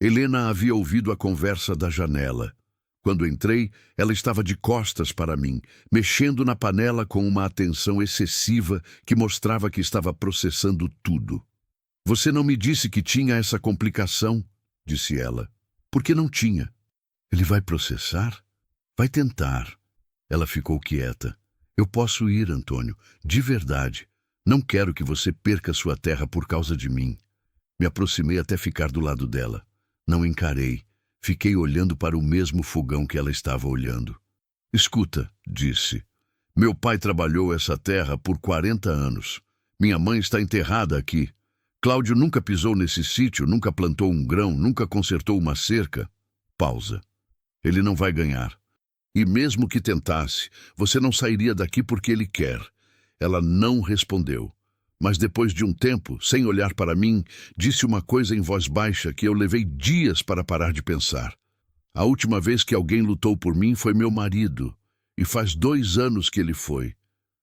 Helena havia ouvido a conversa da janela. Quando entrei, ela estava de costas para mim, mexendo na panela com uma atenção excessiva que mostrava que estava processando tudo. Você não me disse que tinha essa complicação, disse ela. Por que não tinha? Ele vai processar? Vai tentar. Ela ficou quieta. Eu posso ir, Antônio, de verdade. Não quero que você perca sua terra por causa de mim. Me aproximei até ficar do lado dela. Não encarei. Fiquei olhando para o mesmo fogão que ela estava olhando. Escuta, disse. Meu pai trabalhou essa terra por 40 anos. Minha mãe está enterrada aqui. Cláudio nunca pisou nesse sítio, nunca plantou um grão, nunca consertou uma cerca. Pausa. Ele não vai ganhar. E mesmo que tentasse, você não sairia daqui porque ele quer. Ela não respondeu. Mas depois de um tempo, sem olhar para mim, disse uma coisa em voz baixa que eu levei dias para parar de pensar. A última vez que alguém lutou por mim foi meu marido. E faz 2 anos que ele foi.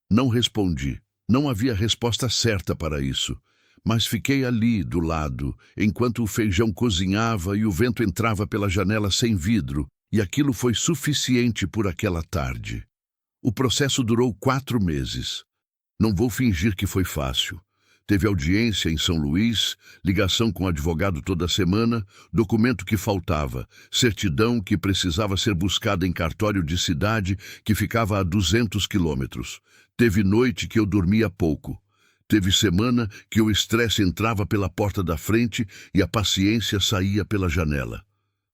Não respondi. Não havia resposta certa para isso. Mas fiquei ali, do lado, enquanto o feijão cozinhava e o vento entrava pela janela sem vidro, e aquilo foi suficiente por aquela tarde. O processo durou 4 meses. Não vou fingir que foi fácil. Teve audiência em São Luís, ligação com o advogado toda semana, documento que faltava, certidão que precisava ser buscada em cartório de cidade que ficava a 200 quilômetros. Teve noite que eu dormia pouco. Teve semana que o estresse entrava pela porta da frente e a paciência saía pela janela.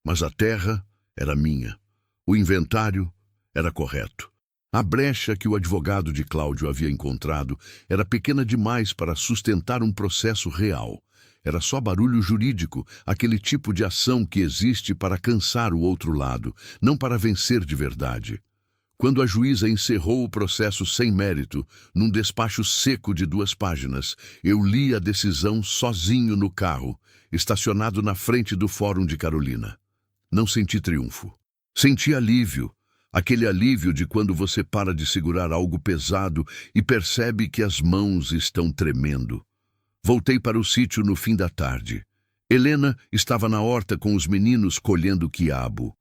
Mas a terra era minha. O inventário era correto. A brecha que o advogado de Cláudio havia encontrado era pequena demais para sustentar um processo real. Era só barulho jurídico, aquele tipo de ação que existe para cansar o outro lado, não para vencer de verdade. Quando a juíza encerrou o processo sem mérito, num despacho seco de 2 páginas, eu li a decisão sozinho no carro, estacionado na frente do Fórum de Carolina. Não senti triunfo. Senti alívio. Aquele alívio de quando você para de segurar algo pesado e percebe que as mãos estão tremendo. Voltei para o sítio no fim da tarde. Helena estava na horta com os meninos colhendo quiabo.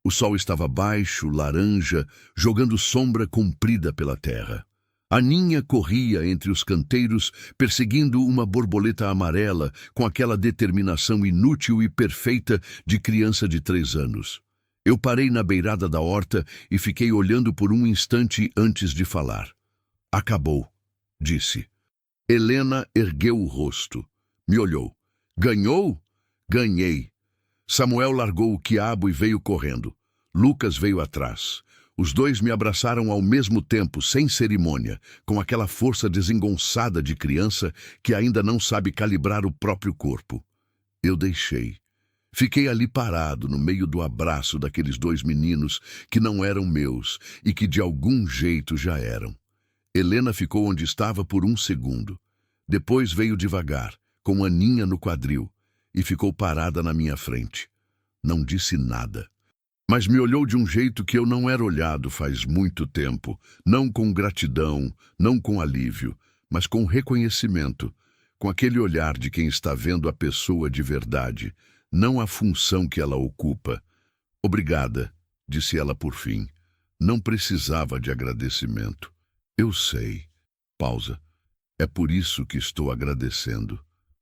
O sol estava baixo, laranja, jogando sombra comprida pela terra. A ninha corria entre os canteiros, perseguindo uma borboleta amarela com aquela determinação inútil e perfeita de criança de 3 anos. Eu parei na beirada da horta e fiquei olhando por um instante antes de falar. Acabou, disse. Helena ergueu o rosto. Me olhou. Ganhou? Ganhei. Samuel largou o quiabo e veio correndo. Lucas veio atrás. Os dois me abraçaram ao mesmo tempo, sem cerimônia, com aquela força desengonçada de criança que ainda não sabe calibrar o próprio corpo. Eu deixei. Fiquei ali parado, no meio do abraço daqueles dois meninos que não eram meus e que de algum jeito já eram. Helena ficou onde estava por um segundo. Depois veio devagar, com Aninha no quadril, e ficou parada na minha frente. Não disse nada, mas me olhou de um jeito que eu não era olhado faz muito tempo, não com gratidão, não com alívio, mas com reconhecimento, com aquele olhar de quem está vendo a pessoa de verdade, não a função que ela ocupa. Obrigada, disse ela por fim. Não precisava de agradecimento. Eu sei. Pausa. É por isso que estou agradecendo.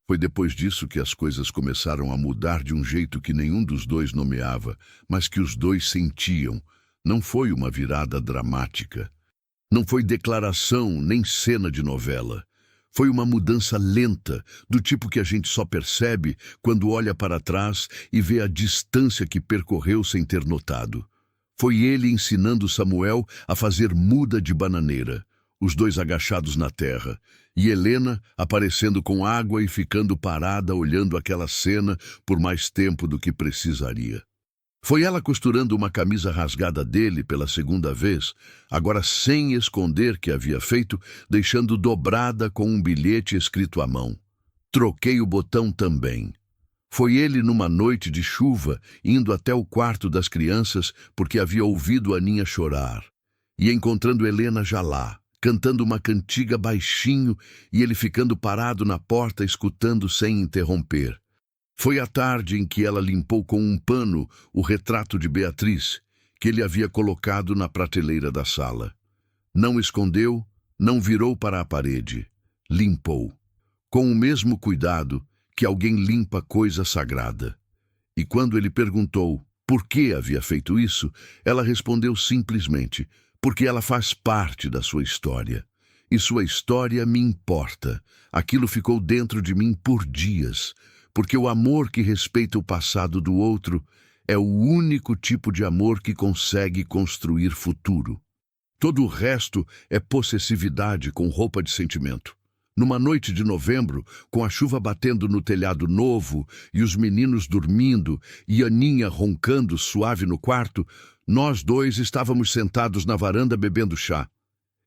Foi depois disso que as coisas começaram a mudar de um jeito que nenhum dos dois nomeava, mas que os dois sentiam. Não foi uma virada dramática. Não foi declaração nem cena de novela. Foi uma mudança lenta, do tipo que a gente só percebe quando olha para trás e vê a distância que percorreu sem ter notado. Foi ele ensinando Samuel a fazer muda de bananeira, os dois agachados na terra, e Helena aparecendo com água e ficando parada olhando aquela cena por mais tempo do que precisaria. Foi ela costurando uma camisa rasgada dele pela segunda vez, agora sem esconder que havia feito, deixando dobrada com um bilhete escrito à mão. Troquei o botão também. Foi ele numa noite de chuva, indo até o quarto das crianças porque havia ouvido Aninha chorar, e encontrando Helena já lá, cantando uma cantiga baixinho e ele ficando parado na porta escutando sem interromper. Foi a tarde em que ela limpou com um pano o retrato de Beatriz, que ele havia colocado na prateleira da sala. Não escondeu, não virou para a parede. Limpou, com o mesmo cuidado que alguém limpa coisa sagrada. E quando ele perguntou por que havia feito isso, ela respondeu simplesmente: porque ela faz parte da sua história. E sua história me importa. Aquilo ficou dentro de mim por dias, porque o amor que respeita o passado do outro é o único tipo de amor que consegue construir futuro. Todo o resto é possessividade com roupa de sentimento. Numa noite de novembro, com a chuva batendo no telhado novo e os meninos dormindo e Aninha roncando suave no quarto, nós dois estávamos sentados na varanda bebendo chá.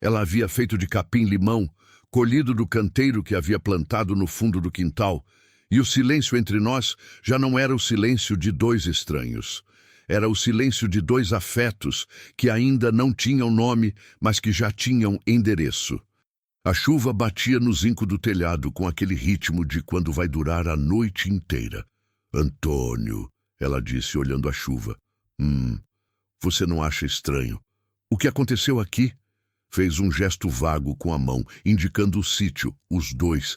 Ela havia feito de capim-limão, colhido do canteiro que havia plantado no fundo do quintal, e o silêncio entre nós já não era o silêncio de dois estranhos. Era o silêncio de dois afetos que ainda não tinham nome, mas que já tinham endereço. A chuva batia no zinco do telhado com aquele ritmo de quando vai durar a noite inteira. Antônio, ela disse olhando a chuva. Você não acha estranho? O que aconteceu aqui? Fez um gesto vago com a mão, indicando o sítio, os dois,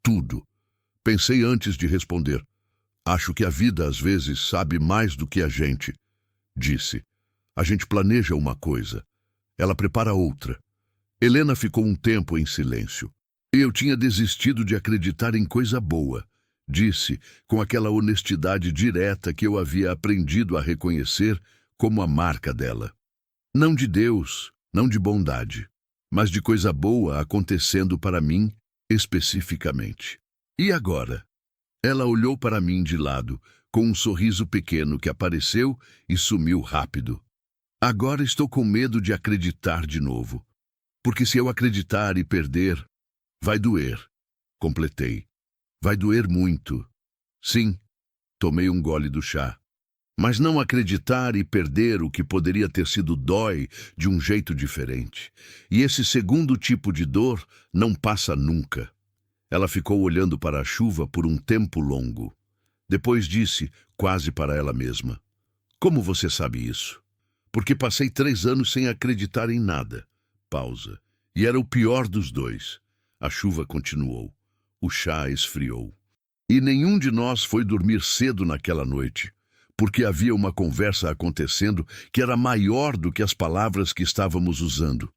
tudo. Pensei antes de responder. Acho que a vida às vezes sabe mais do que a gente, disse. A gente planeja uma coisa, ela prepara outra. Helena ficou um tempo em silêncio. Eu tinha desistido de acreditar em coisa boa, disse, com aquela honestidade direta que eu havia aprendido a reconhecer como a marca dela. Não de Deus, não de bondade, mas de coisa boa acontecendo para mim especificamente. E agora? Ela olhou para mim de lado, com um sorriso pequeno que apareceu e sumiu rápido. Agora estou com medo de acreditar de novo. Porque se eu acreditar e perder, vai doer. Completei. Vai doer muito. Sim, tomei um gole do chá. Mas não acreditar e perder o que poderia ter sido dói de um jeito diferente. E esse segundo tipo de dor não passa nunca. Ela ficou olhando para a chuva por um tempo longo. Depois disse, quase para ela mesma: como você sabe isso? Porque passei 3 anos sem acreditar em nada. Pausa. E era o pior dos dois. A chuva continuou. O chá esfriou. E nenhum de nós foi dormir cedo naquela noite, porque havia uma conversa acontecendo que era maior do que as palavras que estávamos usando.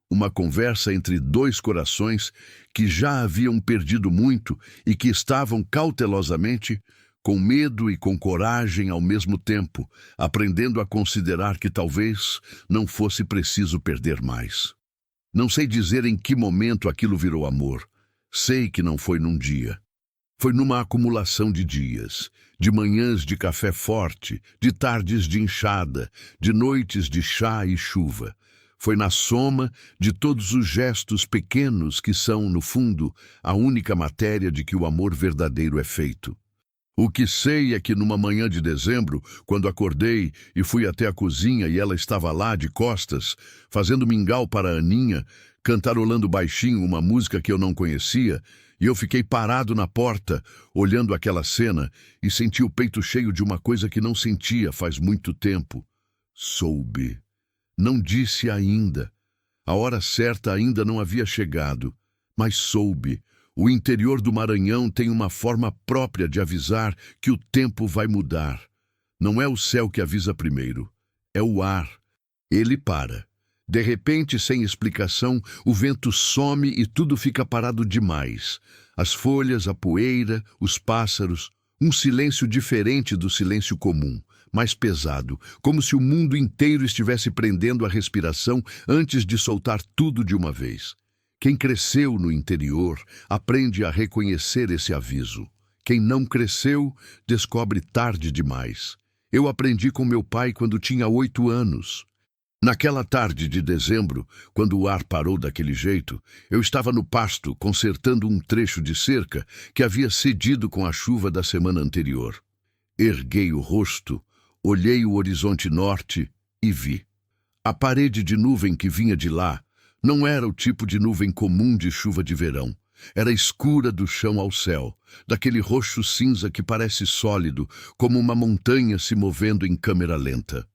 Uma conversa entre dois corações que já haviam perdido muito e que estavam cautelosamente com medo e com coragem ao mesmo tempo, aprendendo a considerar que talvez não fosse preciso perder mais. Não sei dizer em que momento aquilo virou amor. Sei que não foi num dia. Foi numa acumulação de dias, de manhãs de café forte, de tardes de enxada, de noites de chá e chuva. Foi na soma de todos os gestos pequenos que são, no fundo, a única matéria de que o amor verdadeiro é feito. O que sei é que numa manhã de dezembro, quando acordei e fui até a cozinha e ela estava lá de costas, fazendo mingau para a Aninha, cantarolando baixinho uma música que eu não conhecia, e eu fiquei parado na porta, olhando aquela cena, e senti o peito cheio de uma coisa que não sentia faz muito tempo. Soube. Não disse ainda. A hora certa ainda não havia chegado, mas soube. O interior do Maranhão tem uma forma própria de avisar que o tempo vai mudar. Não é o céu que avisa primeiro, é o ar. Ele para. De repente, sem explicação, o vento some e tudo fica parado demais. As folhas, a poeira, os pássaros, um silêncio diferente do silêncio comum, mais pesado, como se o mundo inteiro estivesse prendendo a respiração antes de soltar tudo de uma vez. Quem cresceu no interior aprende a reconhecer esse aviso. Quem não cresceu descobre tarde demais. Eu aprendi com meu pai quando tinha 8 anos. Naquela tarde de dezembro, quando o ar parou daquele jeito, eu estava no pasto consertando um trecho de cerca que havia cedido com a chuva da semana anterior. Erguei o rosto, olhei o horizonte norte e vi. A parede de nuvem que vinha de lá não era o tipo de nuvem comum de chuva de verão. Era escura do chão ao céu, daquele roxo cinza que parece sólido, como uma montanha se movendo em câmera lenta.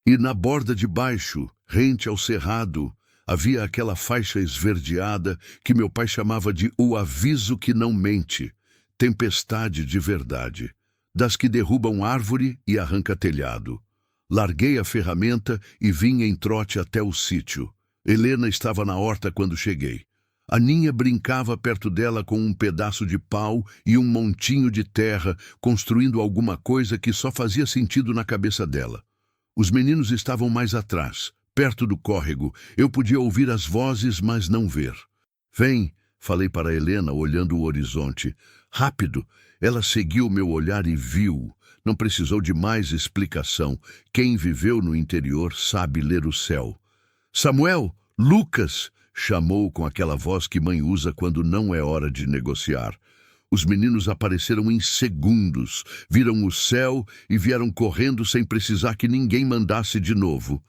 E na borda de baixo, rente ao cerrado, havia aquela faixa esverdeada que meu pai chamava de o aviso que não mente, tempestade de verdade, das que derrubam árvore e arranca telhado. Larguei a ferramenta e vim em trote até o sítio. Helena estava na horta quando cheguei. Aninha brincava perto dela com um pedaço de pau e um montinho de terra, construindo alguma coisa que só fazia sentido na cabeça dela. Os meninos estavam mais atrás, perto do córrego. Eu podia ouvir as vozes, mas não ver. Vem, falei para Helena, olhando o horizonte. Rápido! Ela seguiu meu olhar e viu. Não precisou de mais explicação. Quem viveu no interior sabe ler o céu. Samuel! Lucas! Chamou com aquela voz que mãe usa quando não é hora de negociar. Os meninos apareceram em segundos, viram o céu e vieram correndo sem precisar que ninguém mandasse de novo.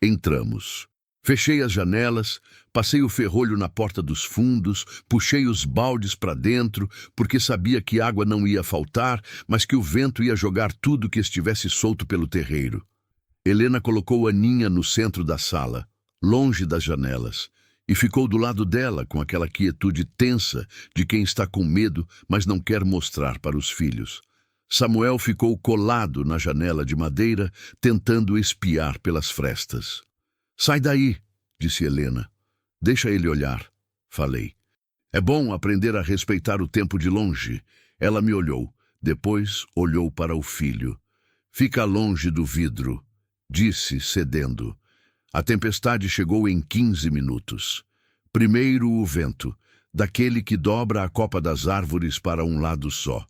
Entramos. Fechei as janelas, passei o ferrolho na porta dos fundos, puxei os baldes para dentro, porque sabia que água não ia faltar, mas que o vento ia jogar tudo que estivesse solto pelo terreiro. Helena colocou Aninha no centro da sala, longe das janelas, e ficou do lado dela com aquela quietude tensa de quem está com medo, mas não quer mostrar para os filhos. Samuel ficou colado na janela de madeira, tentando espiar pelas frestas. Sai daí, disse Helena. Deixa ele olhar, falei. É bom aprender a respeitar o tempo de longe. Ela me olhou, depois olhou para o filho. Fica longe do vidro, disse, cedendo. A tempestade chegou em 15 minutos. Primeiro o vento, daquele que dobra a copa das árvores para um lado só.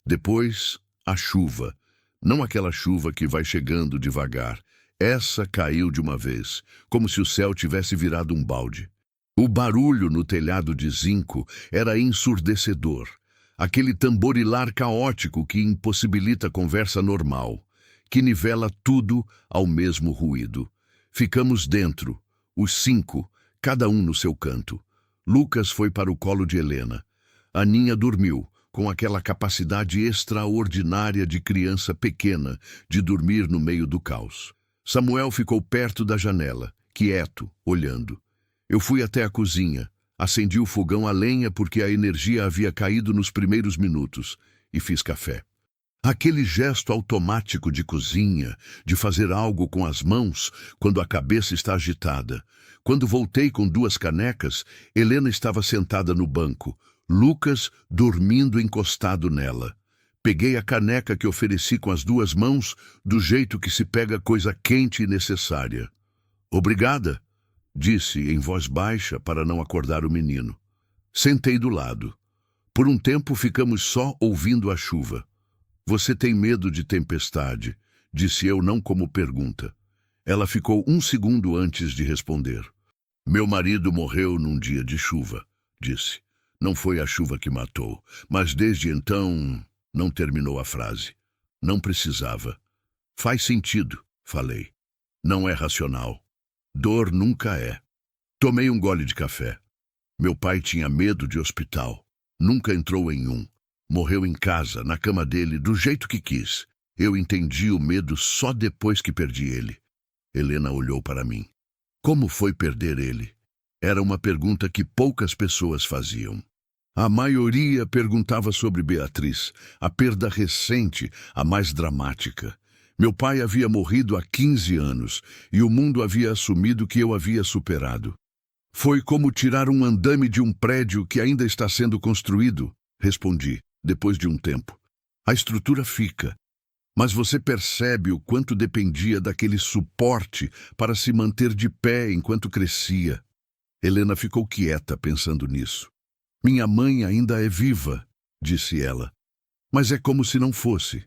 Depois, a chuva. Não aquela chuva que vai chegando devagar. Essa caiu de uma vez, como se o céu tivesse virado um balde. O barulho no telhado de zinco era ensurdecedor. Aquele tamborilar caótico que impossibilita conversa normal, que nivela tudo ao mesmo ruído. Ficamos dentro, os 5, cada um no seu canto. Lucas foi para o colo de Helena. Aninha dormiu, com aquela capacidade extraordinária de criança pequena de dormir no meio do caos. Samuel ficou perto da janela, quieto, olhando. Eu fui até a cozinha, acendi o fogão a lenha porque a energia havia caído nos primeiros minutos, e fiz café. Aquele gesto automático de cozinha, de fazer algo com as mãos quando a cabeça está agitada. Quando voltei com 2 canecas, Helena estava sentada no banco, Lucas dormindo encostado nela. Peguei a caneca que ofereci com as duas mãos, do jeito que se pega coisa quente e necessária. Obrigada, disse em voz baixa para não acordar o menino. Sentei do lado. Por um tempo ficamos só ouvindo a chuva. Você tem medo de tempestade, disse eu não como pergunta. Ela ficou um segundo antes de responder. Meu marido morreu num dia de chuva, disse. Não foi a chuva que matou, mas desde então... Não terminou a frase. Não precisava. Faz sentido, falei. Não é racional. Dor nunca é. Tomei um gole de café. Meu pai tinha medo de hospital. Nunca entrou em um. Morreu em casa, na cama dele, do jeito que quis. Eu entendi o medo só depois que perdi ele. Helena olhou para mim. Como foi perder ele? Era uma pergunta que poucas pessoas faziam. A maioria perguntava sobre Beatriz, a perda recente, a mais dramática. Meu pai havia morrido há 15 anos e o mundo havia assumido que eu havia superado. Foi como tirar um andame de um prédio que ainda está sendo construído, respondi, depois de um tempo. A estrutura fica, mas você percebe o quanto dependia daquele suporte para se manter de pé enquanto crescia. Helena ficou quieta pensando nisso. Minha mãe ainda é viva, disse ela. Mas é como se não fosse.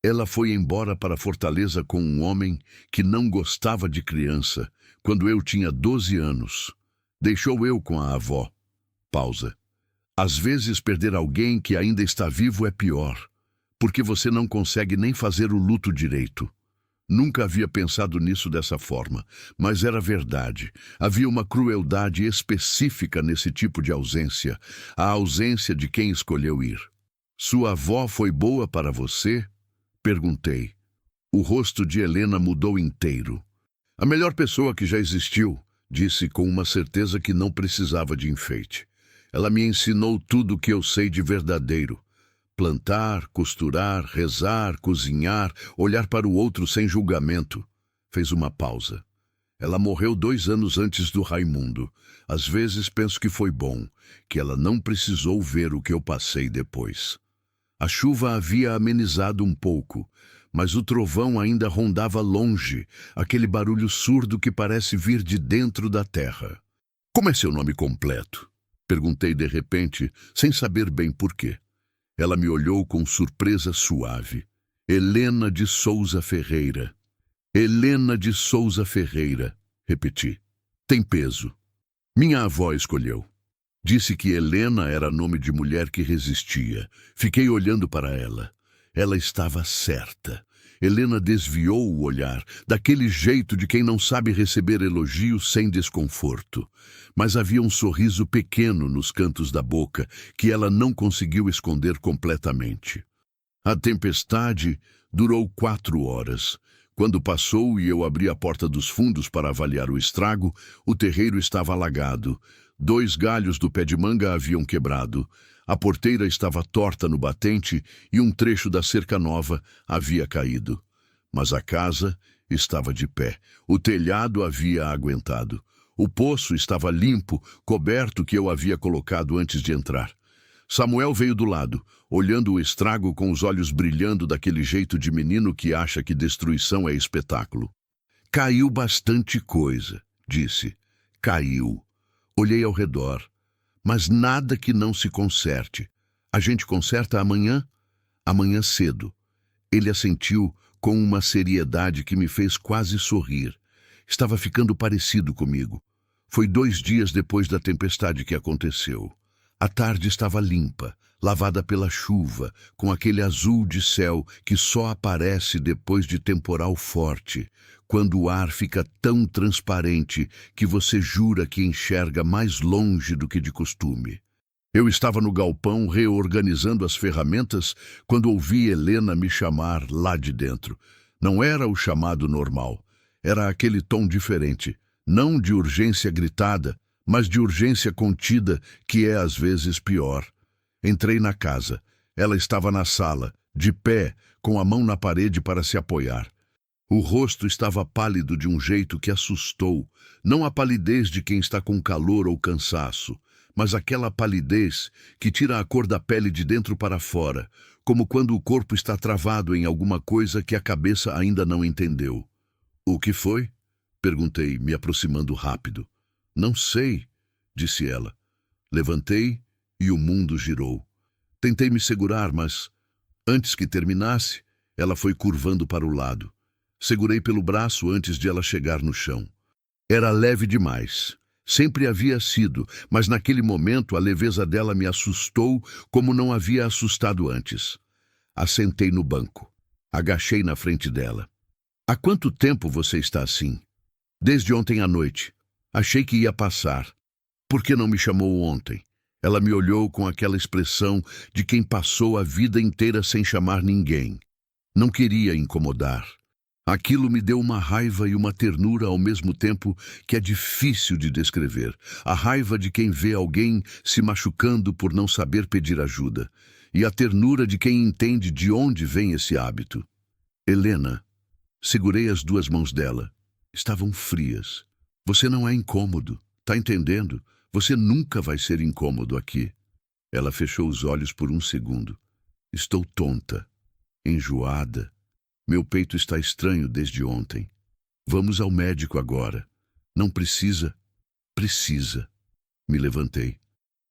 Ela foi embora para Fortaleza com um homem que não gostava de criança, quando eu tinha 12 anos. Deixou eu com a avó. Pausa. Às vezes perder alguém que ainda está vivo é pior, porque você não consegue nem fazer o luto direito. Nunca havia pensado nisso dessa forma, mas era verdade. Havia uma crueldade específica nesse tipo de ausência, a ausência de quem escolheu ir. Sua avó foi boa para você? Perguntei. O rosto de Helena mudou inteiro. A melhor pessoa que já existiu, disse com uma certeza que não precisava de enfeite. Ela me ensinou tudo o que eu sei de verdadeiro. Plantar, costurar, rezar, cozinhar, olhar para o outro sem julgamento. Fez uma pausa. Ela morreu 2 anos antes do Raimundo. Às vezes penso que foi bom, que ela não precisou ver o que eu passei depois. A chuva havia amenizado um pouco, mas o trovão ainda rondava longe, aquele barulho surdo que parece vir de dentro da terra. Como é seu nome completo? Perguntei de repente, sem saber bem por quê. Ela me olhou com surpresa suave. Helena de Souza Ferreira. Helena de Souza Ferreira, repeti. Tem peso. Minha avó escolheu. Disse que Helena era nome de mulher que resistia. Fiquei olhando para ela. Ela estava certa. Helena desviou o olhar, daquele jeito de quem não sabe receber elogios sem desconforto. Mas havia um sorriso pequeno nos cantos da boca que ela não conseguiu esconder completamente. A tempestade durou 4 horas. Quando passou e eu abri a porta dos fundos para avaliar o estrago, o terreiro estava alagado. 2 galhos do pé de manga haviam quebrado. A porteira estava torta no batente e um trecho da cerca nova havia caído. Mas a casa estava de pé. O telhado havia aguentado. O poço estava limpo, coberto que eu havia colocado antes de entrar. Samuel veio do lado, olhando o estrago com os olhos brilhando daquele jeito de menino que acha que destruição é espetáculo. Caiu bastante coisa, disse. Caiu. Olhei ao redor. Mas nada que não se conserte. A gente conserta amanhã? Amanhã cedo. Ele assentiu com uma seriedade que me fez quase sorrir. Estava ficando parecido comigo. Foi 2 dias depois da tempestade que aconteceu. A tarde estava limpa, lavada pela chuva, com aquele azul de céu que só aparece depois de temporal forte, quando o ar fica tão transparente que você jura que enxerga mais longe do que de costume. Eu estava no galpão reorganizando as ferramentas quando ouvi Helena me chamar lá de dentro. Não era o chamado normal, era aquele tom diferente, não de urgência gritada, mas de urgência contida, que é às vezes pior. Entrei na casa. Ela estava na sala, de pé, com a mão na parede para se apoiar. O rosto estava pálido de um jeito que assustou, não a palidez de quem está com calor ou cansaço, mas aquela palidez que tira a cor da pele de dentro para fora, como quando o corpo está travado em alguma coisa que a cabeça ainda não entendeu. O que foi? Perguntei, me aproximando rápido. Não sei, disse ela. Levantei e o mundo girou. Tentei me segurar, mas, antes que terminasse, ela foi curvando para o lado. Segurei pelo braço antes de ela chegar no chão. Era leve demais. Sempre havia sido, mas naquele momento a leveza dela me assustou como não havia assustado antes. Assentei no banco. Agachei na frente dela. Há quanto tempo você está assim? Desde ontem à noite. Achei que ia passar. Por que não me chamou ontem? Ela me olhou com aquela expressão de quem passou a vida inteira sem chamar ninguém. Não queria incomodar. Aquilo me deu uma raiva e uma ternura ao mesmo tempo que é difícil de descrever. A raiva de quem vê alguém se machucando por não saber pedir ajuda. E a ternura de quem entende de onde vem esse hábito. Helena, segurei as duas mãos dela. Estavam frias. Você não é incômodo, tá entendendo? Você nunca vai ser incômodo aqui. Ela fechou os olhos por um segundo. Estou tonta, enjoada. Meu peito está estranho desde ontem. Vamos ao médico agora. Não precisa. Precisa. Me levantei.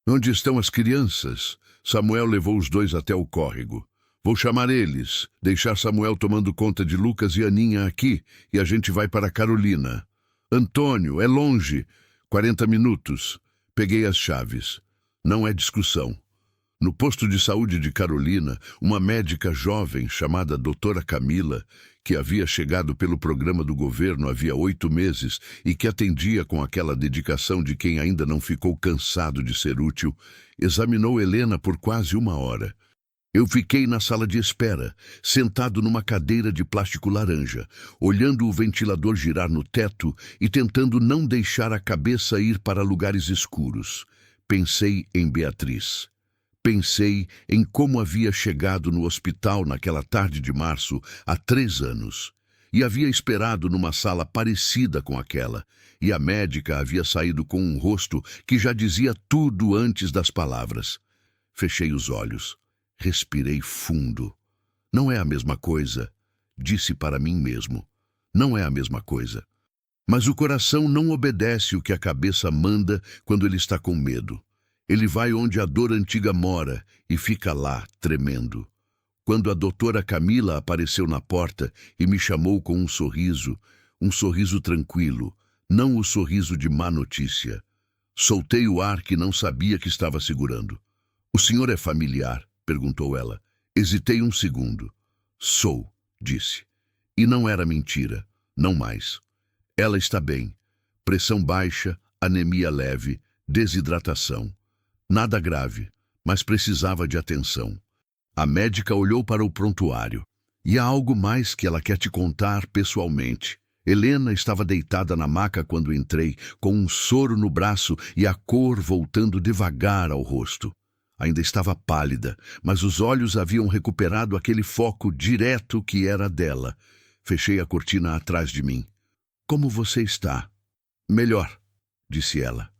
Onde estão as crianças? Samuel levou os dois até o córrego. Vou chamar eles, deixar Samuel tomando conta de Lucas e Aninha aqui, e a gente vai para Carolina. Antônio, é longe. 40 minutos. Peguei as chaves. Não é discussão. No posto de saúde de Carolina, uma médica jovem chamada doutora Camila, que havia chegado pelo programa do governo havia 8 meses e que atendia com aquela dedicação de quem ainda não ficou cansado de ser útil, examinou Helena por quase 1 hora. Eu fiquei na sala de espera, sentado numa cadeira de plástico laranja, olhando o ventilador girar no teto e tentando não deixar a cabeça ir para lugares escuros. Pensei em Beatriz. Pensei em como havia chegado no hospital naquela tarde de março há 3 anos. E havia esperado numa sala parecida com aquela, e a médica havia saído com um rosto que já dizia tudo antes das palavras. Fechei os olhos. Respirei fundo. Não é a mesma coisa, disse para mim mesmo. Não é a mesma coisa. Mas o coração não obedece o que a cabeça manda quando ele está com medo. Ele vai onde a dor antiga mora e fica lá, tremendo. Quando a doutora Camila apareceu na porta e me chamou com um sorriso tranquilo, não o sorriso de má notícia. Soltei o ar que não sabia que estava segurando. O senhor é familiar? Perguntou ela. Hesitei um segundo. Sou, disse. E não era mentira, não mais. Ela está bem. Pressão baixa, anemia leve, desidratação. Nada grave, mas precisava de atenção. A médica olhou para o prontuário. E há algo mais que ela quer te contar pessoalmente. Helena estava deitada na maca quando entrei, com um soro no braço e a cor voltando devagar ao rosto. Ainda estava pálida, mas os olhos haviam recuperado aquele foco direto que era dela. Fechei a cortina atrás de mim. Como você está? Melhor, disse ela.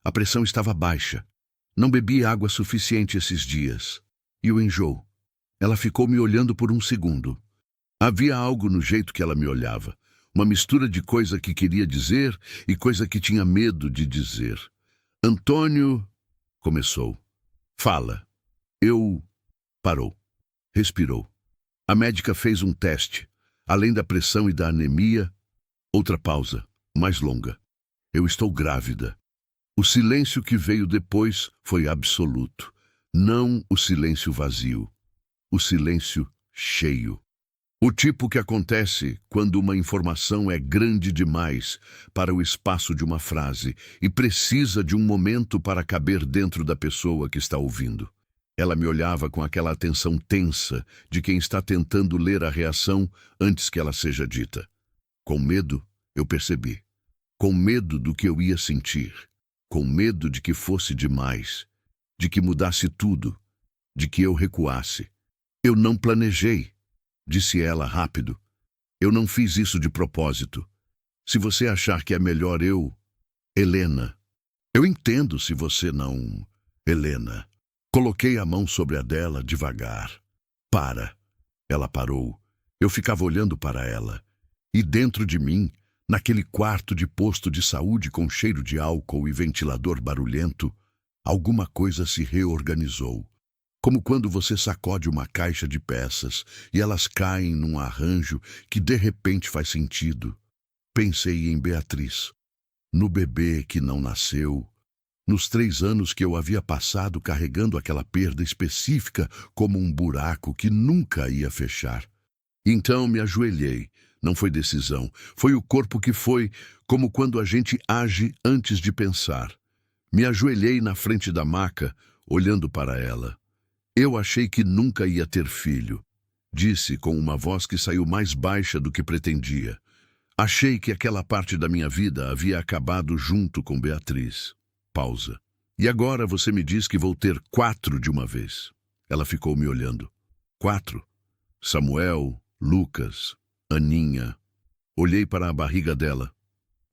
A pressão estava baixa. Não bebi água suficiente esses dias. E o enjoo? Ela ficou me olhando por um segundo. Havia algo no jeito que ela me olhava. Uma mistura de coisa que queria dizer e coisa que tinha medo de dizer. Antônio... começou. Fala. Parou. Respirou. A médica fez um teste. Além da pressão e da anemia, outra pausa, mais longa. Eu estou grávida. O silêncio que veio depois foi absoluto. Não o silêncio vazio. O silêncio cheio. O tipo que acontece quando uma informação é grande demais para o espaço de uma frase e precisa de um momento para caber dentro da pessoa que está ouvindo. Ela me olhava com aquela atenção tensa de quem está tentando ler a reação antes que ela seja dita. Com medo, eu percebi. Com medo do que eu ia sentir. Com medo de que fosse demais. De que mudasse tudo. De que eu recuasse. Eu não planejei, disse ela rápido. Eu não fiz isso de propósito. Se você achar que é melhor eu... Helena. Eu entendo se você não... Helena. Coloquei a mão sobre a dela devagar. Para. Ela parou. Eu ficava olhando para ela. E dentro de mim, naquele quarto de posto de saúde com cheiro de álcool e ventilador barulhento, alguma coisa se reorganizou. Como quando você sacode uma caixa de peças e elas caem num arranjo que de repente faz sentido. Pensei em Beatriz, no bebê que não nasceu, nos 3 anos que eu havia passado carregando aquela perda específica como um buraco que nunca ia fechar. Então me ajoelhei. Não foi decisão, foi o corpo que foi, como quando a gente age antes de pensar. Me ajoelhei na frente da maca, olhando para ela. Eu achei que nunca ia ter filho, disse com uma voz que saiu mais baixa do que pretendia. Achei que aquela parte da minha vida havia acabado junto com Beatriz. Pausa. E agora você me diz que vou ter 4 de uma vez. Ela ficou me olhando. 4? Samuel, Lucas, Aninha. Olhei para a barriga dela.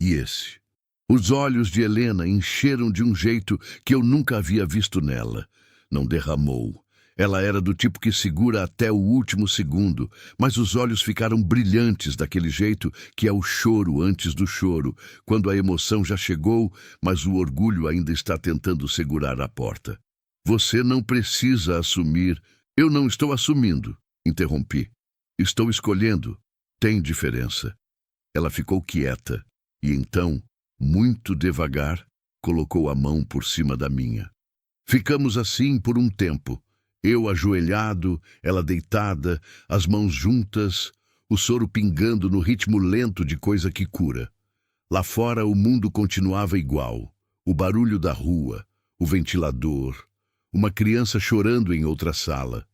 E esse? Os olhos de Helena encheram de um jeito que eu nunca havia visto nela. Não derramou. Ela era do tipo que segura até o último segundo, mas os olhos ficaram brilhantes daquele jeito que é o choro antes do choro, quando a emoção já chegou, mas o orgulho ainda está tentando segurar a porta. Você não precisa assumir. Eu não estou assumindo, interrompi. Estou escolhendo. Tem diferença. Ela ficou quieta e então, muito devagar, colocou a mão por cima da minha. Ficamos assim por um tempo. Eu ajoelhado, ela deitada, as mãos juntas, o soro pingando no ritmo lento de coisa que cura. Lá fora o mundo continuava igual. O barulho da rua, o ventilador, uma criança chorando em outra sala.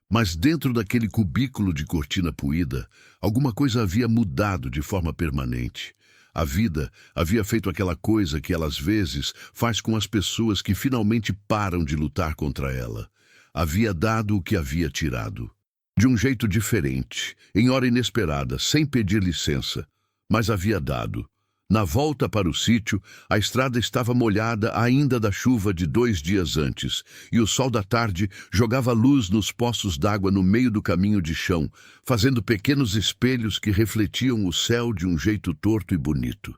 Mas dentro daquele cubículo de cortina puída, alguma coisa havia mudado de forma permanente. A vida havia feito aquela coisa que ela às vezes faz com as pessoas que finalmente param de lutar contra ela. Havia dado o que havia tirado. De um jeito diferente, em hora inesperada, sem pedir licença. Mas havia dado. Na volta para o sítio, a estrada estava molhada ainda da chuva de 2 dias antes, e o sol da tarde jogava luz nos poços d'água no meio do caminho de chão, fazendo pequenos espelhos que refletiam o céu de um jeito torto e bonito.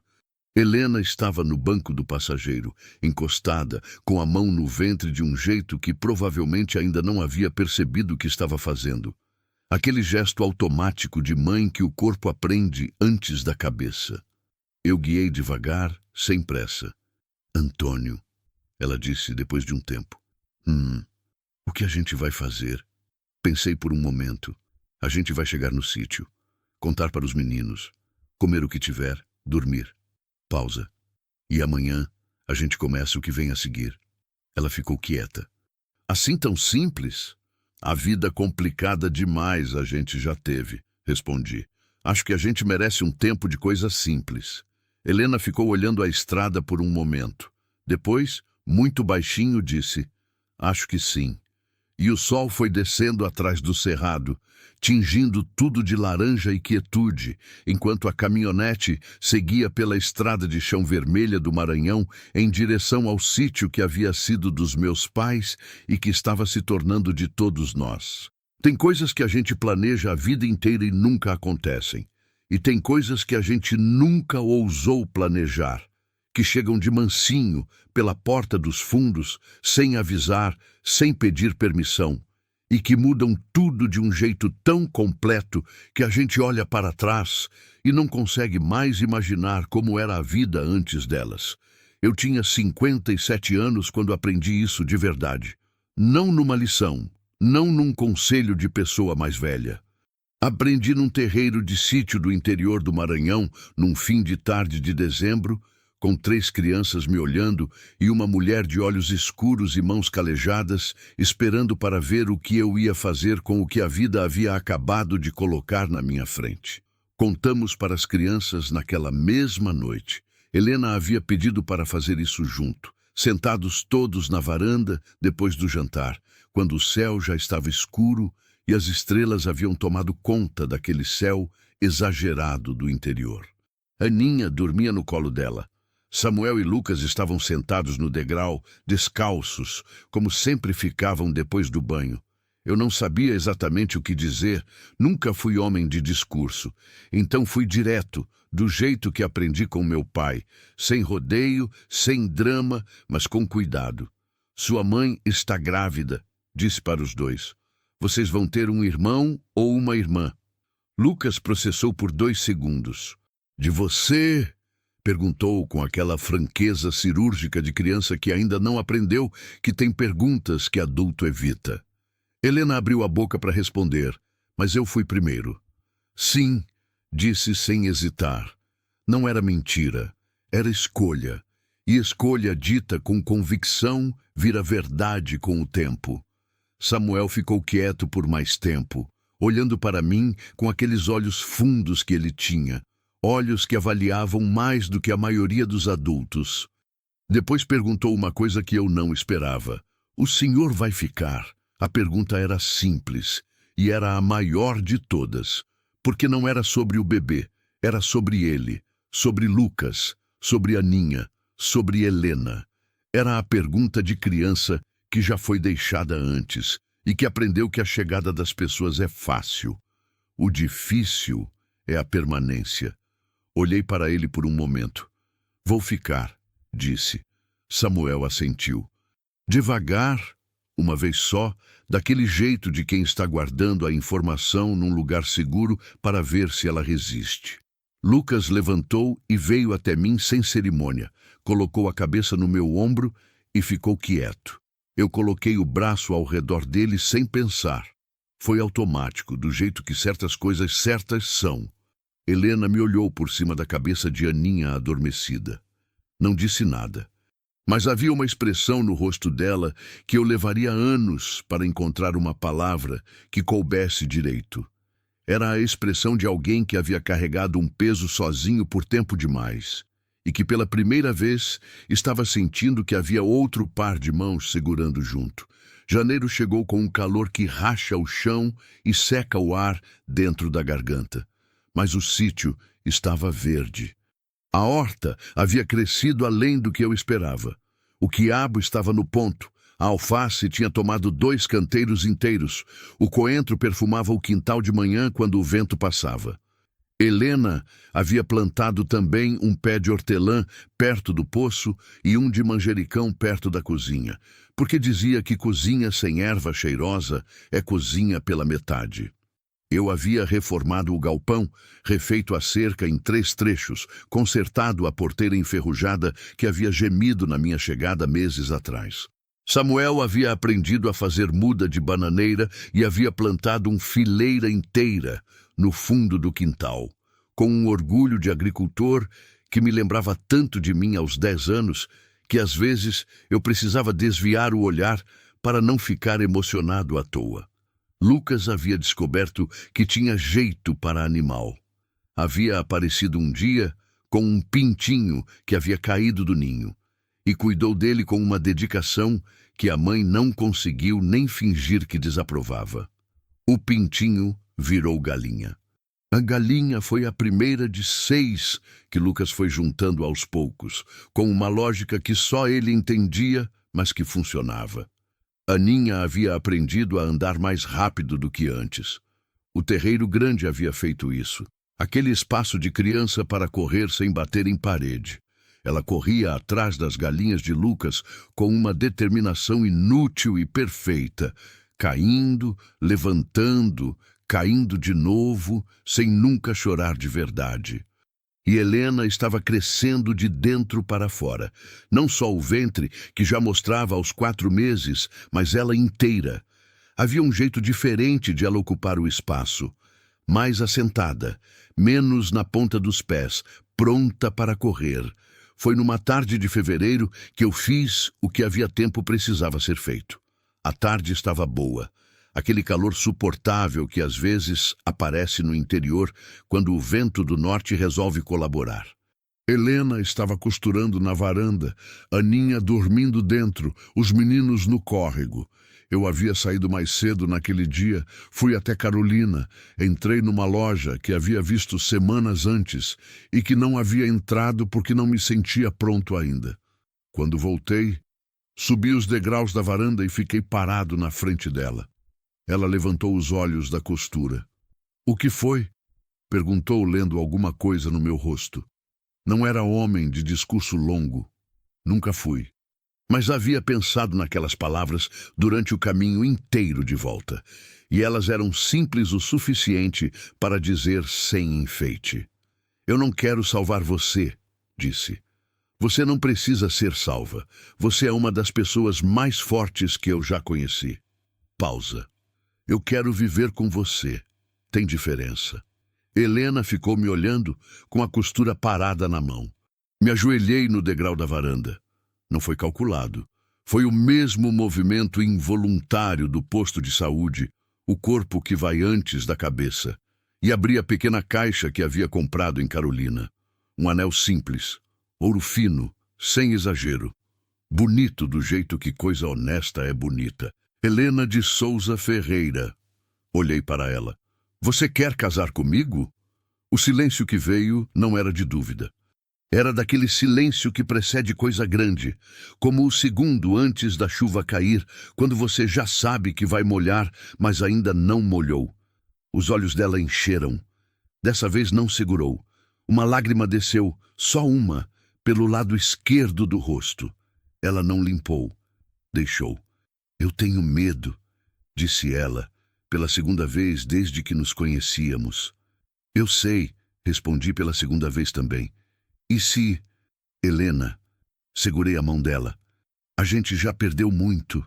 Helena estava no banco do passageiro, encostada, com a mão no ventre de um jeito que provavelmente ainda não havia percebido o que estava fazendo. Aquele gesto automático de mãe que o corpo aprende antes da cabeça. Eu guiei devagar, sem pressa. Antônio, ela disse depois de um tempo. O que a gente vai fazer? Pensei por um momento. A gente vai chegar no sítio, contar para os meninos, comer o que tiver, dormir. Pausa. E amanhã a gente começa o que vem a seguir. Ela ficou quieta. Assim tão simples? A vida complicada demais a gente já teve, respondi. Acho que a gente merece um tempo de coisas simples. Helena ficou olhando a estrada por um momento. Depois, muito baixinho, disse, acho que sim. E o sol foi descendo atrás do cerrado, tingindo tudo de laranja e quietude, enquanto a caminhonete seguia pela estrada de chão vermelha do Maranhão em direção ao sítio que havia sido dos meus pais e que estava se tornando de todos nós. Tem coisas que a gente planeja a vida inteira e nunca acontecem. E tem coisas que a gente nunca ousou planejar, que chegam de mansinho pela porta dos fundos, sem avisar, sem pedir permissão, e que mudam tudo de um jeito tão completo que a gente olha para trás e não consegue mais imaginar como era a vida antes delas. Eu tinha 57 anos quando aprendi isso de verdade. Não numa lição, não num conselho de pessoa mais velha. Aprendi num terreiro de sítio do interior do Maranhão, num fim de tarde de dezembro, com 3 crianças me olhando e uma mulher de olhos escuros e mãos calejadas, esperando para ver o que eu ia fazer com o que a vida havia acabado de colocar na minha frente. Contamos para as crianças naquela mesma noite. Helena havia pedido para fazer isso junto, sentados todos na varanda depois do jantar, quando o céu já estava escuro e as estrelas haviam tomado conta daquele céu exagerado do interior. Aninha dormia no colo dela. Samuel e Lucas estavam sentados no degrau, descalços, como sempre ficavam depois do banho. Eu não sabia exatamente o que dizer, nunca fui homem de discurso. Então fui direto, do jeito que aprendi com meu pai, sem rodeio, sem drama, mas com cuidado. Sua mãe está grávida, disse para os dois. Vocês vão ter um irmão ou uma irmã? Lucas processou por 2 segundos. De você? Perguntou com aquela franqueza cirúrgica de criança que ainda não aprendeu que tem perguntas que adulto evita. Helena abriu a boca para responder, mas eu fui primeiro. Sim, disse sem hesitar. Não era mentira, era escolha. E escolha dita com convicção vira verdade com o tempo. Samuel ficou quieto por mais tempo, olhando para mim com aqueles olhos fundos que ele tinha, olhos que avaliavam mais do que a maioria dos adultos. Depois perguntou uma coisa que eu não esperava. O senhor vai ficar? A pergunta era simples, e era a maior de todas, porque não era sobre o bebê, era sobre ele, sobre Lucas, sobre Aninha, sobre Helena. Era a pergunta de criança que já foi deixada antes e que aprendeu que a chegada das pessoas é fácil. O difícil é a permanência. Olhei para ele por um momento. Vou ficar, disse. Samuel assentiu. Devagar, uma vez só, daquele jeito de quem está guardando a informação num lugar seguro para ver se ela resiste. Lucas levantou e veio até mim sem cerimônia, colocou a cabeça no meu ombro e ficou quieto. Eu coloquei o braço ao redor dele sem pensar. Foi automático, do jeito que certas coisas certas são. Helena me olhou por cima da cabeça de Aninha adormecida. Não disse nada. Mas havia uma expressão no rosto dela que eu levaria anos para encontrar uma palavra que coubesse direito. Era a expressão de alguém que havia carregado um peso sozinho por tempo demais e que pela primeira vez estava sentindo que havia outro par de mãos segurando junto. Janeiro chegou com um calor que racha o chão e seca o ar dentro da garganta. Mas o sítio estava verde. A horta havia crescido além do que eu esperava. O quiabo estava no ponto. A alface tinha tomado 2 canteiros inteiros. O coentro perfumava o quintal de manhã quando o vento passava. Helena havia plantado também um pé de hortelã perto do poço e um de manjericão perto da cozinha, porque dizia que cozinha sem erva cheirosa é cozinha pela metade. Eu havia reformado o galpão, refeito a cerca em 3 trechos, consertado a porteira enferrujada que havia gemido na minha chegada meses atrás. Samuel havia aprendido a fazer muda de bananeira e havia plantado uma fileira inteira no fundo do quintal, com um orgulho de agricultor que me lembrava tanto de mim aos 10 anos que às vezes eu precisava desviar o olhar para não ficar emocionado à toa. Lucas havia descoberto que tinha jeito para animal. Havia aparecido um dia com um pintinho que havia caído do ninho e cuidou dele com uma dedicação que a mãe não conseguiu nem fingir que desaprovava. O pintinho virou galinha. A galinha foi a primeira de 6 que Lucas foi juntando aos poucos, com uma lógica que só ele entendia, mas que funcionava. Aninha havia aprendido a andar mais rápido do que antes. O terreiro grande havia feito isso. Aquele espaço de criança para correr sem bater em parede. Ela corria atrás das galinhas de Lucas com uma determinação inútil e perfeita, caindo, levantando, caindo de novo, sem nunca chorar de verdade. E Helena estava crescendo de dentro para fora. Não só o ventre, que já mostrava aos 4 meses, mas ela inteira. Havia um jeito diferente de ela ocupar o espaço. Mais assentada, menos na ponta dos pés, pronta para correr. Foi numa tarde de fevereiro que eu fiz o que havia tempo precisava ser feito. A tarde estava boa. Aquele calor suportável que às vezes aparece no interior quando o vento do norte resolve colaborar. Helena estava costurando na varanda, Aninha dormindo dentro, os meninos no córrego. Eu havia saído mais cedo naquele dia, fui até Carolina, entrei numa loja que havia visto semanas antes e que não havia entrado porque não me sentia pronto ainda. Quando voltei, subi os degraus da varanda e fiquei parado na frente dela. Ela levantou os olhos da costura. O que foi? Perguntou, lendo alguma coisa no meu rosto. Não era homem de discurso longo. Nunca fui. Mas havia pensado naquelas palavras durante o caminho inteiro de volta, e elas eram simples o suficiente para dizer sem enfeite. Eu não quero salvar você, disse. Você não precisa ser salva. Você é uma das pessoas mais fortes que eu já conheci. Pausa. Eu quero viver com você. Tem diferença. Helena ficou me olhando com a costura parada na mão. Me ajoelhei no degrau da varanda. Não foi calculado. Foi o mesmo movimento involuntário do posto de saúde, o corpo que vai antes da cabeça. E abri a pequena caixa que havia comprado em Carolina. Um anel simples, ouro fino, sem exagero. Bonito do jeito que coisa honesta é bonita. Helena de Souza Ferreira. Olhei para ela. Você quer casar comigo? O silêncio que veio não era de dúvida. Era daquele silêncio que precede coisa grande, como o segundo antes da chuva cair, quando você já sabe que vai molhar, mas ainda não molhou. Os olhos dela encheram. Dessa vez não segurou. Uma lágrima desceu, só uma, pelo lado esquerdo do rosto. Ela não limpou. Deixou. Eu tenho medo, disse ela, pela segunda vez desde que nos conhecíamos. Eu sei, respondi pela segunda vez também. E se... Helena, segurei a mão dela. A gente já perdeu muito,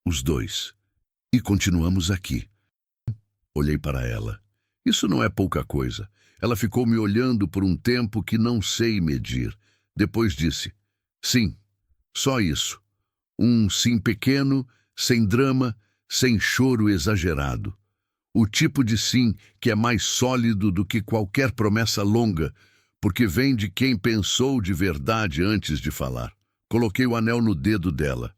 os dois. E continuamos aqui. Olhei para ela. Isso não é pouca coisa. Ela ficou me olhando por um tempo que não sei medir. Depois disse, sim, só isso. Um sim pequeno, sem drama, sem choro exagerado. O tipo de sim que é mais sólido do que qualquer promessa longa, porque vem de quem pensou de verdade antes de falar. Coloquei o anel no dedo dela.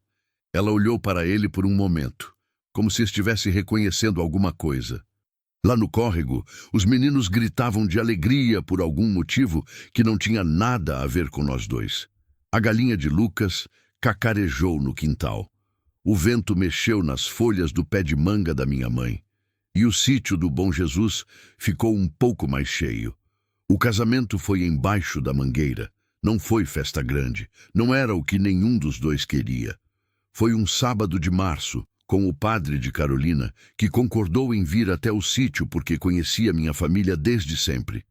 Ela olhou para ele por um momento, como se estivesse reconhecendo alguma coisa. Lá no córrego, os meninos gritavam de alegria por algum motivo que não tinha nada a ver com nós dois. A galinha de Lucas cacarejou no quintal. O vento mexeu nas folhas do pé de manga da minha mãe. E o sítio do Bom Jesus ficou um pouco mais cheio. O casamento foi embaixo da mangueira. Não foi festa grande. Não era o que nenhum dos dois queria. Foi um sábado de março, com o padre de Carolina, que concordou em vir até o sítio porque conhecia minha família desde sempre.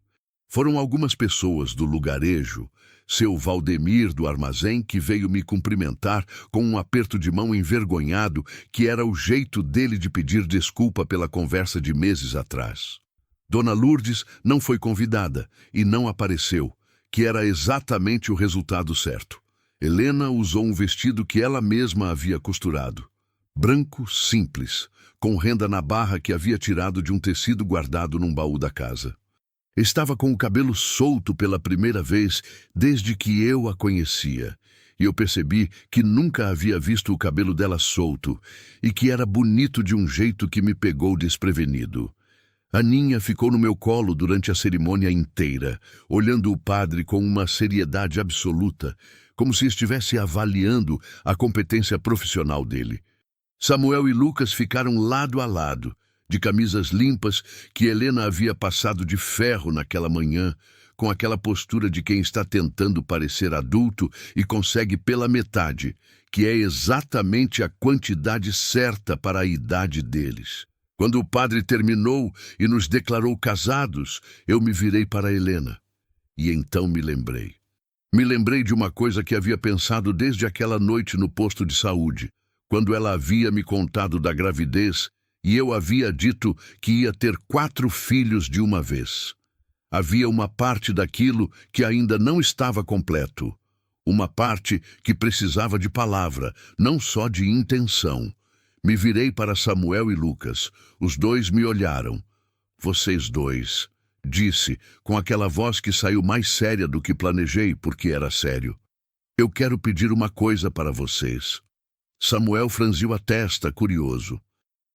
Foram algumas pessoas do lugarejo, seu Valdemir do armazém, que veio me cumprimentar com um aperto de mão envergonhado, que era o jeito dele de pedir desculpa pela conversa de meses atrás. Dona Lourdes não foi convidada e não apareceu, que era exatamente o resultado certo. Helena usou um vestido que ela mesma havia costurado. Branco, simples, com renda na barra que havia tirado de um tecido guardado num baú da casa. Estava com o cabelo solto pela primeira vez desde que eu a conhecia, e eu percebi que nunca havia visto o cabelo dela solto e que era bonito de um jeito que me pegou desprevenido. Aninha ficou no meu colo durante a cerimônia inteira, olhando o padre com uma seriedade absoluta, como se estivesse avaliando a competência profissional dele. Samuel e Lucas ficaram lado a lado, de camisas limpas que Helena havia passado de ferro naquela manhã, com aquela postura de quem está tentando parecer adulto e consegue pela metade, que é exatamente a quantidade certa para a idade deles. Quando o padre terminou e nos declarou casados, eu me virei para Helena. E então me lembrei. Me lembrei de uma coisa que havia pensado desde aquela noite no posto de saúde, quando ela havia me contado da gravidez e eu havia dito que ia ter 4 filhos de uma vez. Havia uma parte daquilo que ainda não estava completo. Uma parte que precisava de palavra, não só de intenção. Me virei para Samuel e Lucas. Os dois me olharam. Vocês dois, disse, com aquela voz que saiu mais séria do que planejei, porque era sério. Eu quero pedir uma coisa para vocês. Samuel franziu a testa, curioso.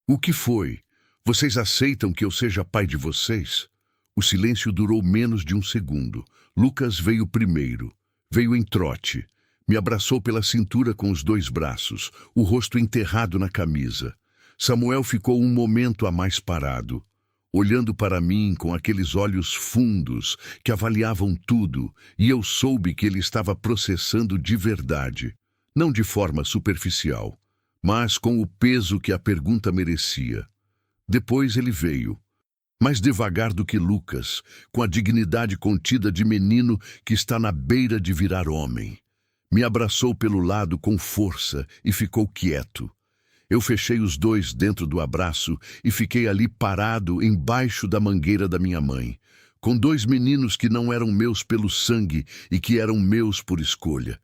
O que foi? Vocês aceitam que eu seja pai de vocês? O silêncio durou menos de um segundo. Lucas veio primeiro. Veio em trote. Me abraçou pela cintura com os 2 braços, o rosto enterrado na camisa. Samuel ficou um momento a mais parado, olhando para mim com aqueles olhos fundos que avaliavam tudo, e eu soube que ele estava processando de verdade, não de forma superficial, mas com o peso que a pergunta merecia. Depois ele veio, mais devagar do que Lucas, com a dignidade contida de menino que está na beira de virar homem. Me abraçou pelo lado com força e ficou quieto. Eu fechei os dois dentro do abraço e fiquei ali parado embaixo da mangueira da minha mãe, com dois meninos que não eram meus pelo sangue e que eram meus por escolha,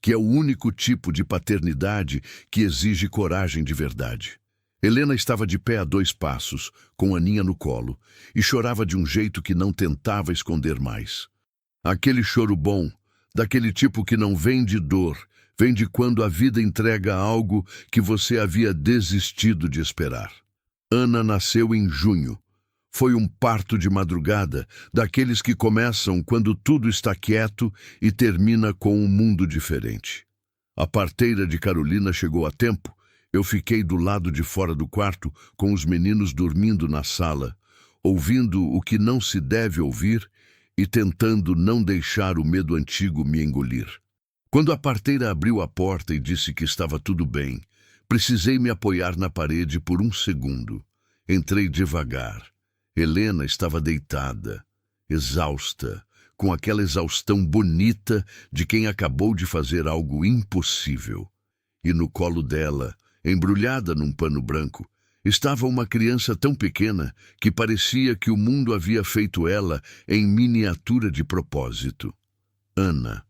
que é o único tipo de paternidade que exige coragem de verdade. Helena estava de pé a 2 passos, com Aninha no colo, e chorava de um jeito que não tentava esconder mais. Aquele choro bom, daquele tipo que não vem de dor, vem de quando a vida entrega algo que você havia desistido de esperar. Ana nasceu em junho. Foi um parto de madrugada, daqueles que começam quando tudo está quieto e termina com um mundo diferente. A parteira de Carolina chegou a tempo. Eu fiquei do lado de fora do quarto, com os meninos dormindo na sala, ouvindo o que não se deve ouvir e tentando não deixar o medo antigo me engolir. Quando a parteira abriu a porta e disse que estava tudo bem, precisei me apoiar na parede por um segundo. Entrei devagar. Helena estava deitada, exausta, com aquela exaustão bonita de quem acabou de fazer algo impossível. E no colo dela, embrulhada num pano branco, estava uma criança tão pequena que parecia que o mundo havia feito ela em miniatura de propósito. Ana.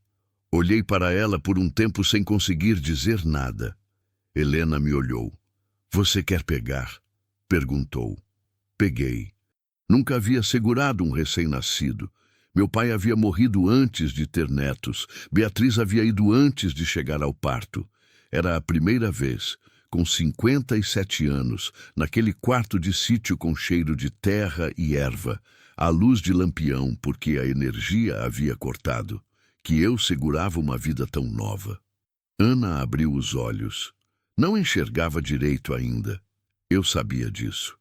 Olhei para ela por um tempo sem conseguir dizer nada. Helena me olhou. "Você quer pegar?" perguntou. Peguei. Nunca havia segurado um recém-nascido. Meu pai havia morrido antes de ter netos. Beatriz havia ido antes de chegar ao parto. Era a primeira vez, com 57 anos, naquele quarto de sítio com cheiro de terra e erva, à luz de lampião porque a energia havia cortado, que eu segurava uma vida tão nova. Ana abriu os olhos. Não enxergava direito ainda. Eu sabia disso.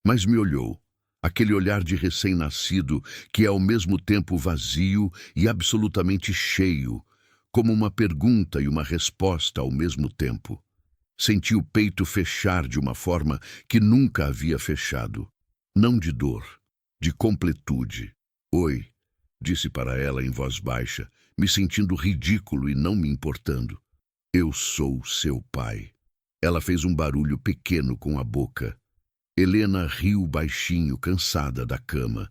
Mas me olhou. Aquele olhar de recém-nascido que é ao mesmo tempo vazio e absolutamente cheio, como uma pergunta e uma resposta ao mesmo tempo. Senti o peito fechar de uma forma que nunca havia fechado. Não de dor, de completude. "Oi", disse para ela em voz baixa, me sentindo ridículo e não me importando. "Eu sou seu pai." Ela fez um barulho pequeno com a boca. Helena riu baixinho, cansada da cama.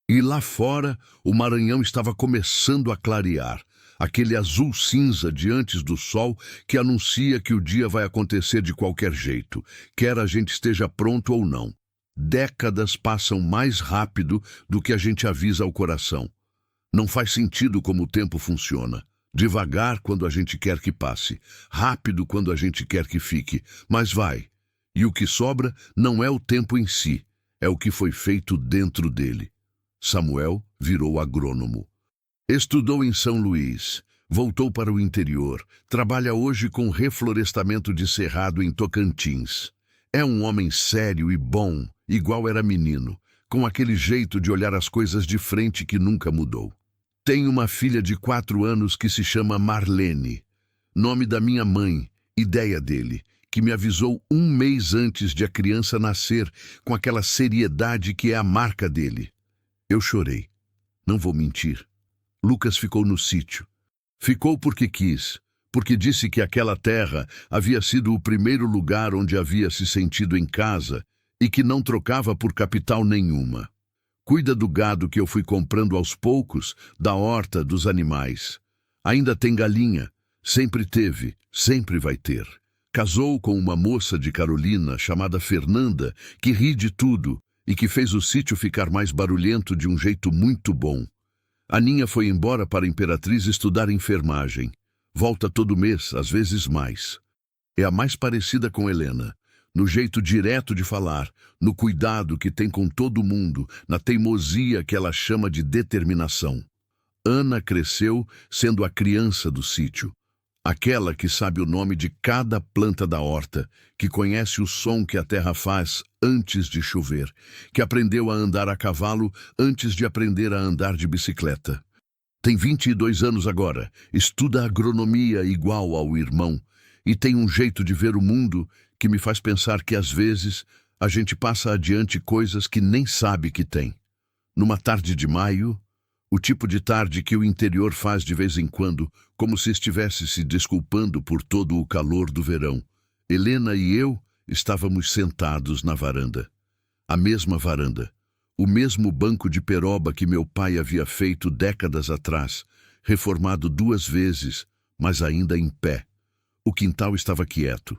E lá fora, o Maranhão estava começando a clarear, aquele azul cinza diante do sol que anuncia que o dia vai acontecer de qualquer jeito, quer a gente esteja pronto ou não. Décadas passam mais rápido do que a gente avisa ao coração. Não faz sentido como o tempo funciona. Devagar quando a gente quer que passe, rápido quando a gente quer que fique, mas vai. E o que sobra não é o tempo em si, é o que foi feito dentro dele. Samuel virou agrônomo. Estudou em São Luís, voltou para o interior, trabalha hoje com reflorestamento de cerrado em Tocantins. É um homem sério e bom, igual era menino, com aquele jeito de olhar as coisas de frente que nunca mudou. Tem uma filha de 4 anos que se chama Marlene, nome da minha mãe, ideia dele, que me avisou 1 mês antes de a criança nascer, com aquela seriedade que é a marca dele. Eu chorei. Não vou mentir. Lucas ficou no sítio. Ficou porque quis, porque disse que aquela terra havia sido o primeiro lugar onde havia se sentido em casa e que não trocava por capital nenhuma. Cuida do gado que eu fui comprando aos poucos, da horta, dos animais. Ainda tem galinha. Sempre teve, sempre vai ter. Casou com uma moça de Carolina chamada Fernanda, que ri de tudo e que fez o sítio ficar mais barulhento de um jeito muito bom. Aninha foi embora para a Imperatriz estudar enfermagem. Volta todo mês, às vezes mais. É a mais parecida com Helena, no jeito direto de falar, no cuidado que tem com todo mundo, na teimosia que ela chama de determinação. Ana cresceu sendo a criança do sítio. Aquela que sabe o nome de cada planta da horta, que conhece o som que a terra faz antes de chover, que aprendeu a andar a cavalo antes de aprender a andar de bicicleta. Tem 22 anos agora, estuda agronomia igual ao irmão e tem um jeito de ver o mundo que me faz pensar que às vezes a gente passa adiante coisas que nem sabe que tem. Numa tarde de maio, o tipo de tarde que o interior faz de vez em quando, como se estivesse se desculpando por todo o calor do verão, Helena e eu estávamos sentados na varanda. A mesma varanda, o mesmo banco de peroba que meu pai havia feito décadas atrás, reformado 2 vezes, mas ainda em pé. O quintal estava quieto.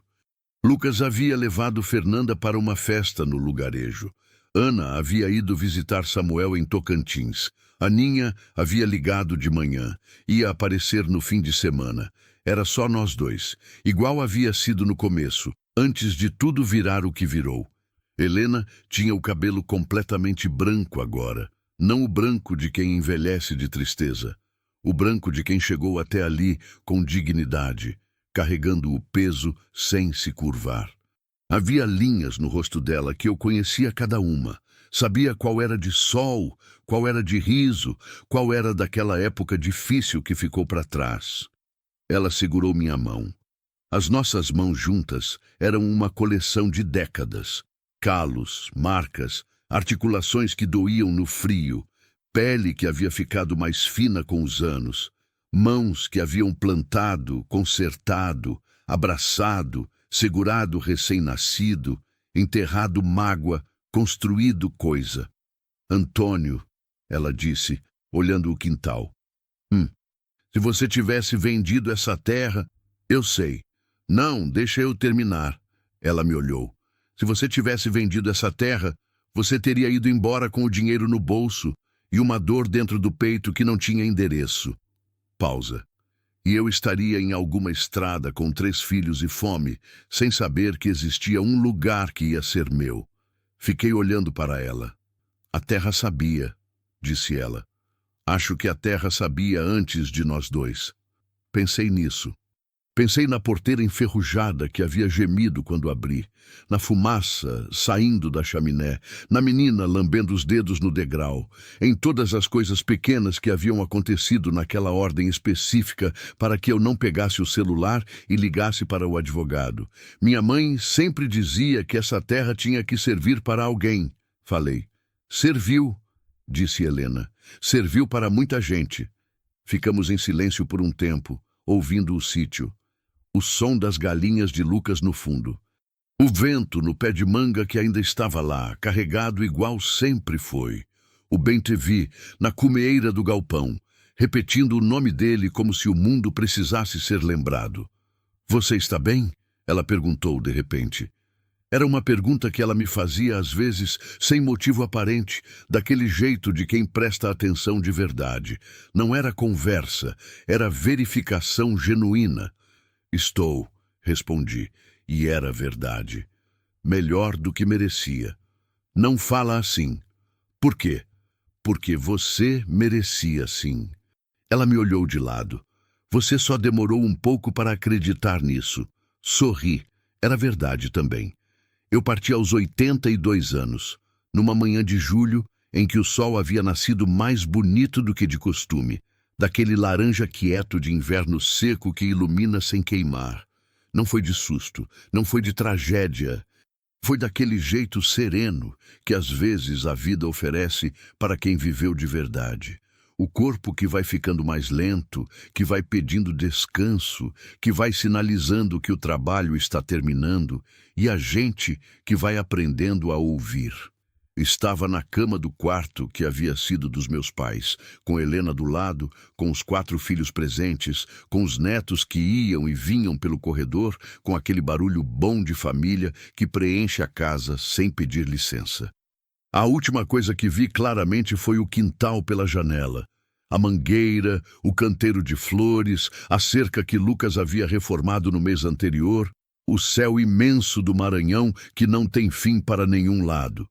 Lucas havia levado Fernanda para uma festa no lugarejo. Ana havia ido visitar Samuel em Tocantins. Aninha havia ligado de manhã. Ia aparecer no fim de semana. Era só nós dois, igual havia sido no começo, antes de tudo virar o que virou. Helena tinha o cabelo completamente branco agora. Não o branco de quem envelhece de tristeza. O branco de quem chegou até ali com dignidade, carregando o peso sem se curvar. Havia linhas no rosto dela que eu conhecia cada uma. Sabia qual era de sol, qual era de riso, qual era daquela época difícil que ficou para trás. Ela segurou minha mão. As nossas mãos juntas eram uma coleção de décadas. Calos, marcas, articulações que doíam no frio, pele que havia ficado mais fina com os anos, mãos que haviam plantado, consertado, abraçado, segurado recém-nascido, enterrado mágoa, construído coisa. Antônio, ela disse, olhando o quintal. Se você tivesse vendido essa terra... Eu sei. Não, deixa eu terminar. Ela me olhou. Se você tivesse vendido essa terra, você teria ido embora com o dinheiro no bolso e uma dor dentro do peito que não tinha endereço. Pausa. E eu estaria em alguma estrada com 3 filhos e fome, sem saber que existia um lugar que ia ser meu. Fiquei olhando para ela. A terra sabia, disse ela. Acho que a terra sabia antes de nós dois. Pensei nisso. Pensei na porteira enferrujada que havia gemido quando abri, na fumaça saindo da chaminé, na menina lambendo os dedos no degrau, em todas as coisas pequenas que haviam acontecido naquela ordem específica para que eu não pegasse o celular e ligasse para o advogado. Minha mãe sempre dizia que essa terra tinha que servir para alguém. Falei. Serviu, disse Helena. Serviu para muita gente. Ficamos em silêncio por um tempo, ouvindo o sítio. O som das galinhas de Lucas no fundo. O vento no pé de manga que ainda estava lá, carregado igual sempre foi. O bem-te-vi na cumeeira do galpão, repetindo o nome dele como se o mundo precisasse ser lembrado. Você está bem? Ela perguntou de repente. Era uma pergunta que ela me fazia às vezes sem motivo aparente, daquele jeito de quem presta atenção de verdade. Não era conversa, era verificação genuína. Estou, respondi, e era verdade. Melhor do que merecia. Não fala assim. Por quê? Porque você merecia sim. Ela me olhou de lado. Você só demorou um pouco para acreditar nisso. Sorri. Era verdade também. Eu parti aos 82 anos, numa manhã de julho em que o sol havia nascido mais bonito do que de costume. Daquele laranja quieto de inverno seco que ilumina sem queimar. Não foi de susto, não foi de tragédia. Foi daquele jeito sereno que às vezes a vida oferece para quem viveu de verdade. O corpo que vai ficando mais lento, que vai pedindo descanso, que vai sinalizando que o trabalho está terminando, e a gente que vai aprendendo a ouvir. Estava na cama do quarto que havia sido dos meus pais, com Helena do lado, com os 4 filhos presentes, com os netos que iam e vinham pelo corredor, com aquele barulho bom de família que preenche a casa sem pedir licença. A última coisa que vi claramente foi o quintal pela janela. A mangueira, o canteiro de flores, a cerca que Lucas havia reformado no mês anterior, o céu imenso do Maranhão que não tem fim para nenhum lado.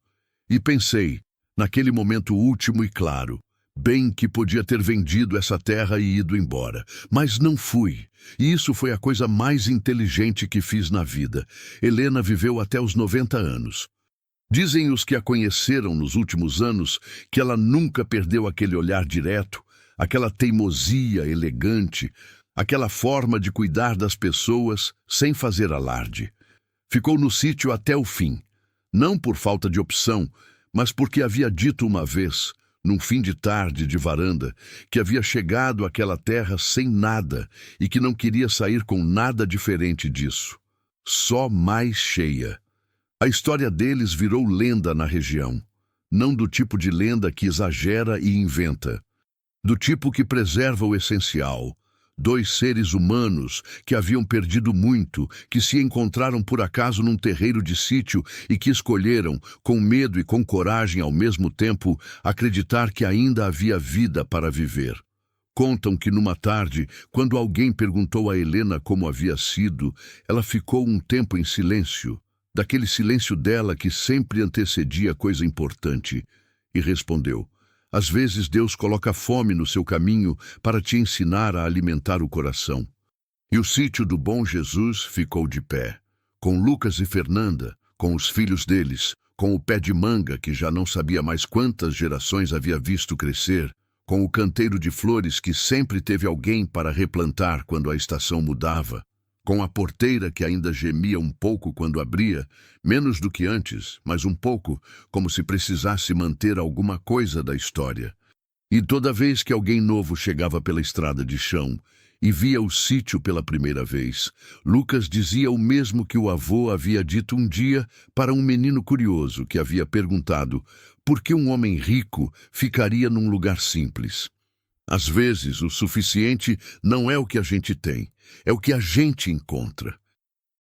E pensei, naquele momento último e claro, Bem que podia ter vendido essa terra e ido embora, mas não fui. E isso foi a coisa mais inteligente que fiz na vida. Helena viveu até os 90 anos. Dizem os que a conheceram nos últimos anos que ela nunca perdeu aquele olhar direto, aquela teimosia elegante, aquela forma de cuidar das pessoas sem fazer alarde. Ficou no sítio até o fim, não por falta de opção, mas porque havia dito uma vez, num fim de tarde de varanda, que havia chegado àquela terra sem nada e que não queria sair com nada diferente disso. Só mais cheia. A história deles virou lenda na região, não do tipo de lenda que exagera e inventa, do tipo que preserva o essencial. Dois seres humanos que haviam perdido muito, que se encontraram por acaso num terreiro de sítio e que escolheram, com medo e com coragem ao mesmo tempo, acreditar que ainda havia vida para viver. Contam que numa tarde, quando alguém perguntou a Helena como havia sido, ela ficou um tempo em silêncio, daquele silêncio dela que sempre antecedia coisa importante, e respondeu: às vezes Deus coloca fome no seu caminho para te ensinar a alimentar o coração. E o sítio do Bom Jesus ficou de pé, com Lucas e Fernanda, com os filhos deles, com o pé de manga que já não sabia mais quantas gerações havia visto crescer, com o canteiro de flores que sempre teve alguém para replantar quando a estação mudava, com a porteira que ainda gemia um pouco quando abria, menos do que antes, mas um pouco, como se precisasse manter alguma coisa da história. E toda vez que alguém novo chegava pela estrada de chão e via o sítio pela primeira vez, Lucas dizia o mesmo que o avô havia dito um dia para um menino curioso que havia perguntado por que um homem rico ficaria num lugar simples. Às vezes, o suficiente não é o que a gente tem, é o que a gente encontra.